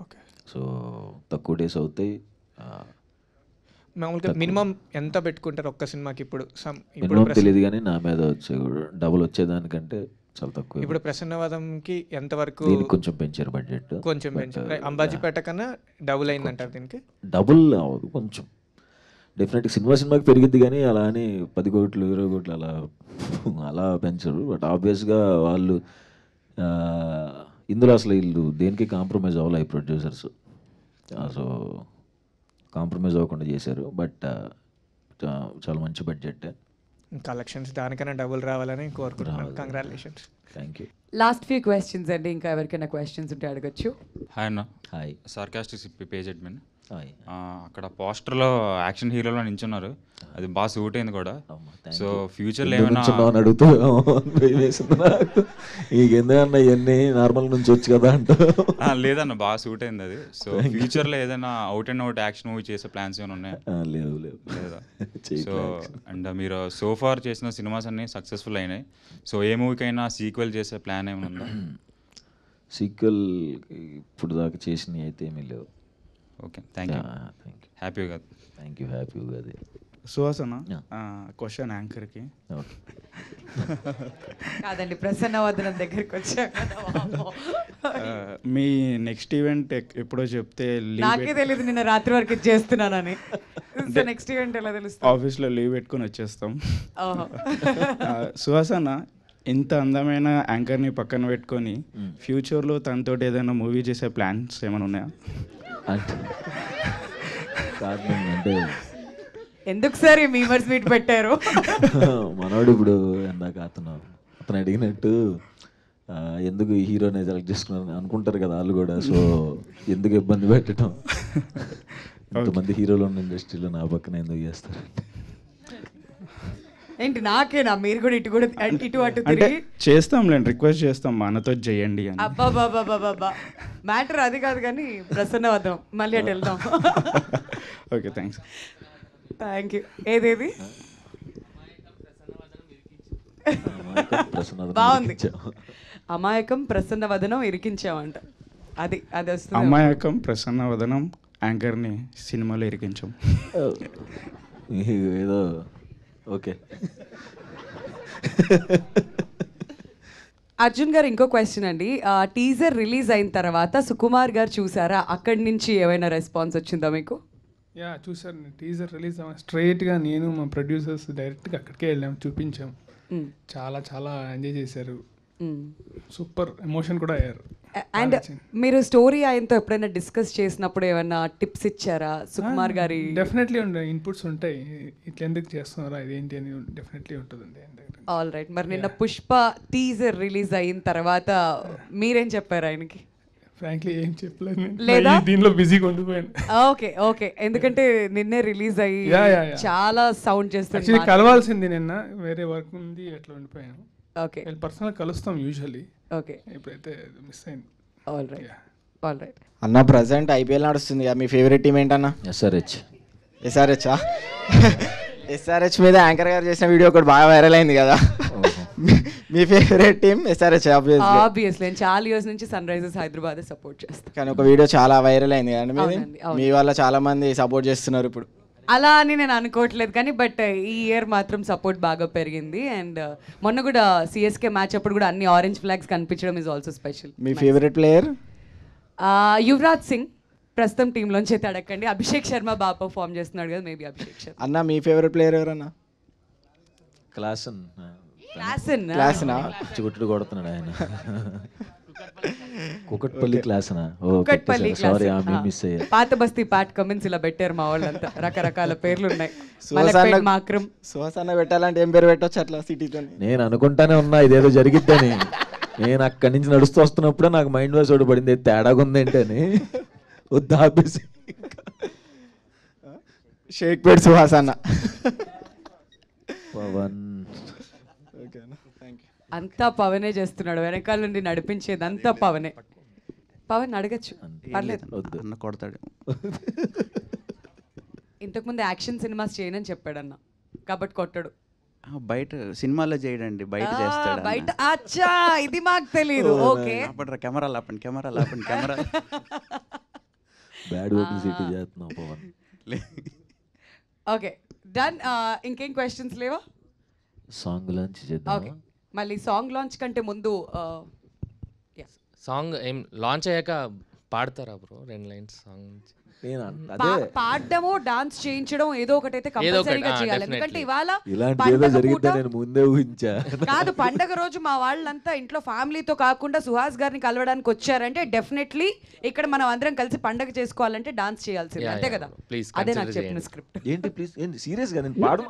ఓకే, సో తక్కువ డేస్ అవుతాయి. మామూలుగా మినిమం ఎంత పెట్టుకుంటారు ఒక్క సినిమాకి? ఇప్పుడు మినిమం తెలియదు కానీ నా మీద డబుల్ వచ్చేదానికంటే చాలా తక్కువ. ఇప్పుడు ప్రసన్నవాదంకి ఎంతవరకు కొంచెం పెంచారు బడ్జెట్, కొంచెం పెంచారు. అంబాజీపేట కన్నా డబుల్ అయిందంటారు దీనికి? డబుల్ అవ్వదు, కొంచెం డెఫినెట్గా సినిమాకి పెరిగిద్ది కానీ అలా అని 10 కోట్లు 20 కోట్లు అలా పెంచరు. బట్ ఆబ్వియస్గా వాళ్ళు ఇందులో అసలు వీళ్ళు దేనికి కాంప్రమైజ్ అవ్వాలి, ఈ ప్రొడ్యూసర్స్. సో కాంప్రమైజ్ అవ్వకుండా చేశారు. బట్ చాలా మంచి బడ్జెట్, కలెక్షన్స్ దానికన్నా డబుల్ రావాలని కోరుకుంటున్నాను. Congratulations. Thank you. Last few questions అండి, ఇంకా ఎవరికైనా క్వశ్చన్స్ ఉంటే అడగచ్చు. హాయ్ అన్న. హాయ్. Sarcastic page admin. అక్కడ పోస్టర్లో యాక్షన్ హీరోలో నించున్నారు, అది బాగా సూట్ అయింది కూడా. సో ఫ్యూచర్లో ఏమైనా అడుగుతూ ఎందుకన్నా ఇవన్నీ నార్మల్ నుంచి వచ్చి కదా అంట. లేదన్న, బాగా సూట్ అయింది అది. సో ఫ్యూచర్లో ఏదైనా out and out action movie చేసే ప్లాన్స్ ఏమైనా ఉన్నాయా? లేవు లేదా? సో అండ్ మీరు సో ఫార్ చేసిన సినిమాస్ అన్నీ సక్సెస్ఫుల్ అయినాయి, సో ఏ మూవీకైనా సీక్వెల్ చేసే ప్లాన్ ఏమైనా ఉందా? సీక్వెల్ ఇప్పుడు దాకా చేసినవి అయితే ఏమీ లేవు. Okay, thank you. Happy Ugadi. Thank you, happy Ugadi. సుహాసన, క్వశ్చన్ యాంకర్కి. కాదండి, ప్రసన్నవదనం దగ్గరికి వచ్చాక మీ నెక్స్ట్ ఈవెంట్ ఎప్పుడో చెప్తే నాకే తెలియదు, నిన్న రాత్రి వరకు చేస్తున్నానని. నెక్స్ట్ ఈవెంట్ ఎలా తెలుస్తుంది? ఆఫీస్లో లీవ్ పెట్టుకొని వచ్చేస్తాం. సుహాసన, ఇంత అందమైన యాంకర్ని పక్కన పెట్టుకొని ఫ్యూచర్లో తనతోటి ఏదైనా మూవీ చేసే ప్లాన్స్ ఏమైనా ఉన్నాయా? అంటే ఎందుకు సార్ ఈ మీమర్స్ మీట్ పెట్టారు? మనోడు ఇప్పుడు ఎందాక అతను అడిగినట్టు ఎందుకు ఈ హీరోని సెలెక్ట్ చేసుకున్నారని అనుకుంటారు కదా వాళ్ళు కూడా. సో ఎందుకు ఇబ్బంది పెట్టడం, ఇంతమంది హీరోలు ఉన్న ఇండస్ట్రీలో నా పక్కన ఎందుకు చేస్తారు? ఏంటి నాకేనా? మీరు కూడా ఇటు అటు తిరిగి చేస్తాంలేండి, రిక్వెస్ట్ చేస్తాం మనతో చేయండి అని. అబ్బాబాబాబాబా, మ్యాటర్ అది కాదు కానీ ప్రసన్నవదం, మళ్ళీ అటు వెళ్దాం. Okay, thanks. Thank you. ఏదేది బాగుంది. అమాయకం ప్రసన్న వదనం ఇరికించామంట. అది అది వస్తుంది. అమాయకం ప్రసన్న వదనం యాంకర్ని సినిమాలో ఇరికించాం. ఏదో ఓకే. అర్జున్ గారు ఇంకో క్వశ్చన్ అండి. టీజర్ రిలీజ్ అయిన తర్వాత సుకుమార్ గారు చూసారా? అక్కడి నుంచి ఏమైనా రెస్పాన్స్ వచ్చిందా మీకు? యా చూసారు. టీజర్ రిలీజ్ స్ట్రైట్గా నేను మా ప్రొడ్యూసర్స్ డైరెక్ట్గా అక్కడికే వెళ్ళాము, చూపించాం. చాలా చాలా ఎంజాయ్ చేశారు. సూపర్ ఎమోషన్ కూడా అయ్యారు. అండ్ మీరు స్టోరీ ఆయనతో ఎప్పుడైనా డిస్కస్ చేసినప్పుడు ఏమైనా టిప్స్ ఇచ్చారా సుకుమార్ గారి? డెఫినెట్లీ ఉంటాయి, ఇన్పుట్స్ ఉంటాయి. ఇట్లా ఎందుకు చేస్తున్నారా ఇదేంటి అని డెఫినెట్లీ ఉంటుందండి. All right. మరి నిన్న పుష్ప టీజర్ రిలీజ్ అయిన తర్వాత మీరేం చెప్పారు ఆయనకి? ఫ్రాంక్లీ ఏం చెప్పలేదు, లేదా దీనిలో బిజీగా ఉండిపోయాను. Okay okay. ఎందుకంటే నిన్నే రిలీజ్ అయ్యి చాలా సౌండ్ చేస్తుంది. యాక్చువల్లీ కలవాల్సింది నిన్న, వేరే వర్క్ ఉంది, అట్లా ఉండిపోయాను. ఓకే. పర్సనల్ కలుస్తాం యూజువల్లీ. ఓకే. ఇప్పుడైతే మిస్ అయింది. All right all right. అన్న ప్రజెంట్ ఐపీఎల్ నడుస్తుంది కదా, మీ ఫేవరెట్ టీం ఏంటన్నా? ఎస్ఆర్హెచ్. ఎస్ఆర్హెచ్ మీద యాంకర్ గారు చేసిన వీడియో ఒకటి బాగా వైరల్ అయింది కదా. మీ ఫేవరెట్ టీం ఎస్ఆర్హెచ్? ఆబ్వియస్లీ నేను చాలా ఇయర్స్ నుంచి సన్ రైజర్స్ హైదరాబాద్ సపోర్ట్ చేస్తాను. కానీ ఒక వీడియో చాలా వైరల్ అయింది కదండి, మీ వల్ల చాలా మంది సపోర్ట్ చేస్తున్నారు ఇప్పుడు. అలా అని నేను అనుకోవట్లేదు కానీ బట్ ఈ ఇయర్ మాత్రం సపోర్ట్ బాగా పెరిగింది. అండ్ మొన్న కూడా సిఎస్కే మ్యాచ్ అప్పుడు కూడా అన్ని ఆరెంజ్ ఫ్లాగ్స్ కనిపించడం is also special. Me favourite player? Yuvraj Singh. ప్రస్తుతం టీంలోంచి అయితే అడగండి. అభిషేక్ శర్మ బాగా పర్ఫామ్ చేస్తున్నాడు కదా, మేబీ అభిషేక్ శర్మ. అన్న మీ ఫేవరెట్ ప్లేయర్ ఎవరన్నా? క్లాసన్. చుట్టుడు కొడుతున్నాడు ఆయన. కుకట్పల్లి క్లాసనా? కుకట్పల్లి సారీ, మిస్ అయ్యా. పాత బస్తీ పాట్ కమెంట్స్ ఇలా పెట్టారు మా వాళ్ళంతా, రకరకాల పేర్లు ఉన్నాయి. సుహాసన్న పెట్టాలంటే ఏం పేరు పెట్టొచ్చు అట్లా సిటీతో? నేను అనుకుంటానే ఉన్నా ఇదేదో జరిగిద్దని. నేను అక్కడి నుంచి నడుస్తూ వస్తున్నప్పుడే నాకు మైండ్ వాయిస్ ఒకటి పడింది, తేడాగా ఉంది ఏంటని. వద్దు ఆపేసి షేక్ పేట్ సుహాసన్న. పవన్. అంతా పవనే చేస్తున్నాడు, వెనకాల నుండి నడిపించేది అంతా పవనే. పవన్ అడగచ్చు, పర్లేదు. అన్న కొడతాడు. ఇంతకుముందు యాక్షన్ సినిమాస్ చేయనని చెప్పాడు అన్న, కాబట్టి కొట్టడు. బయట సినిమాలో చేయడండి, బయట చేస్తాడు. బయట అచ్చా, ఇది మాకు తెలియదు. ఓకే. కెమెరా లాపండి, కెమెరా లాపండి, కెమెరా. బ్యాడ్ పబ్లిసిటీ చేస్తున్నావు పవన్. Okay done. ఇంకేం క్వశ్చన్స్ లేవా? సాంగ్ లాంచ్ చేద్దాం. ఓకే, మళ్ళీ సాంగ్ లాంచ్ కంటే ముందు సాంగ్ ఏం లాంచ్ అయ్యాక పాడతారా బ్రో 2 లైన్స్ సాంగ్? పాడడమో డాన్స్ చేయించడం ఏదో ఒకటైతే కంపల్సరీగా చేయాలి. ఎందుకంటే ఇవాళ నేను ముందే ఊహించా. కాదు, పండగ రోజు మా వాళ్ళంతా ఇంట్లో ఫ్యామిలీతో కాకుండా సుహాస్ గారిని కలవడానికి వచ్చారంటే డెఫినెట్లీ ఇక్కడ మనం అందరం కలిసి పండగ చేసుకోవాలంటే డాన్స్ చేయాల్సింది, అంతే కదా? అదే నాకు చెప్పిన స్క్రిప్ట్. ఏంటి ప్లీజ్, ఏంటి సీరియస్ గా నేను పాడు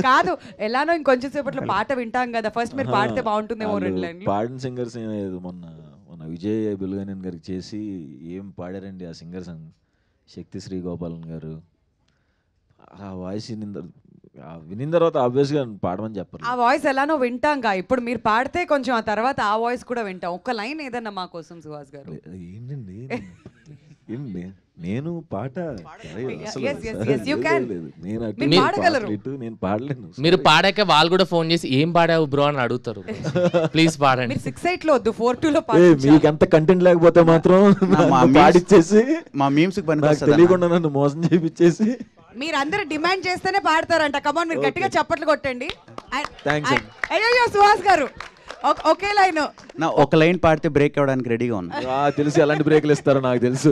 కాదు, ఎలానో ఇంకొంచెం సేపట్లో పాట వింటాం కదా, ఫస్ట్ మీరు పాడితే బాగుంటుందేమో 2 లైన్లు. పాడిన సింగర్స్ మొన్న విజయ్ బెలుగనేన్ గారికి చేసి ఏం పాడారండి ఆ సింగర్స్. శక్తి శ్రీ గోపాలన్ గారు ఆ వాయిస్ వినిన తర్వాత ఆబ్వియస్గా పాడమని చెప్పారు. ఆ వాయిస్ ఎలానో వింటాంగా, ఇప్పుడు మీరు పాడితే కొంచెం ఆ తర్వాత ఆ వాయిస్ కూడా వింటాం. ఒక్క లైన్ ఏదన్నా మా కోసం సుహాస్ గారు. ఏంటండి నేను పాట నేను పాడలేను. మీరు పాడాక వాళ్ళు కూడా ఫోన్ చేసి ఏం పాడావు బ్రో అని అడుగుతారు. ప్లీజ్ పాడండి. 6-8 లో వద్దు, 4-2 లో మీకు ఎంత కంటెంట్ లేకపోతే మాత్రం పాడిచ్చేసి మా మీమ్స్ తెలియకుండా నన్ను మోసం చేయించేసి మీరందరూ డిమాండ్ చేస్తేనే పాడతారంట. కమాన్, మీరు గట్టిగా చప్పట్లు కొట్టండి. అయ్యో సుహాస్ గారు ఒకే లైన్, ఒక లైన్ పాడితే బ్రేక్ అవ్వడానికి రెడీగా ఉన్నా. తెలుసు ఎలాంటి బ్రేక్లు ఇస్తారో నాకు తెలుసు.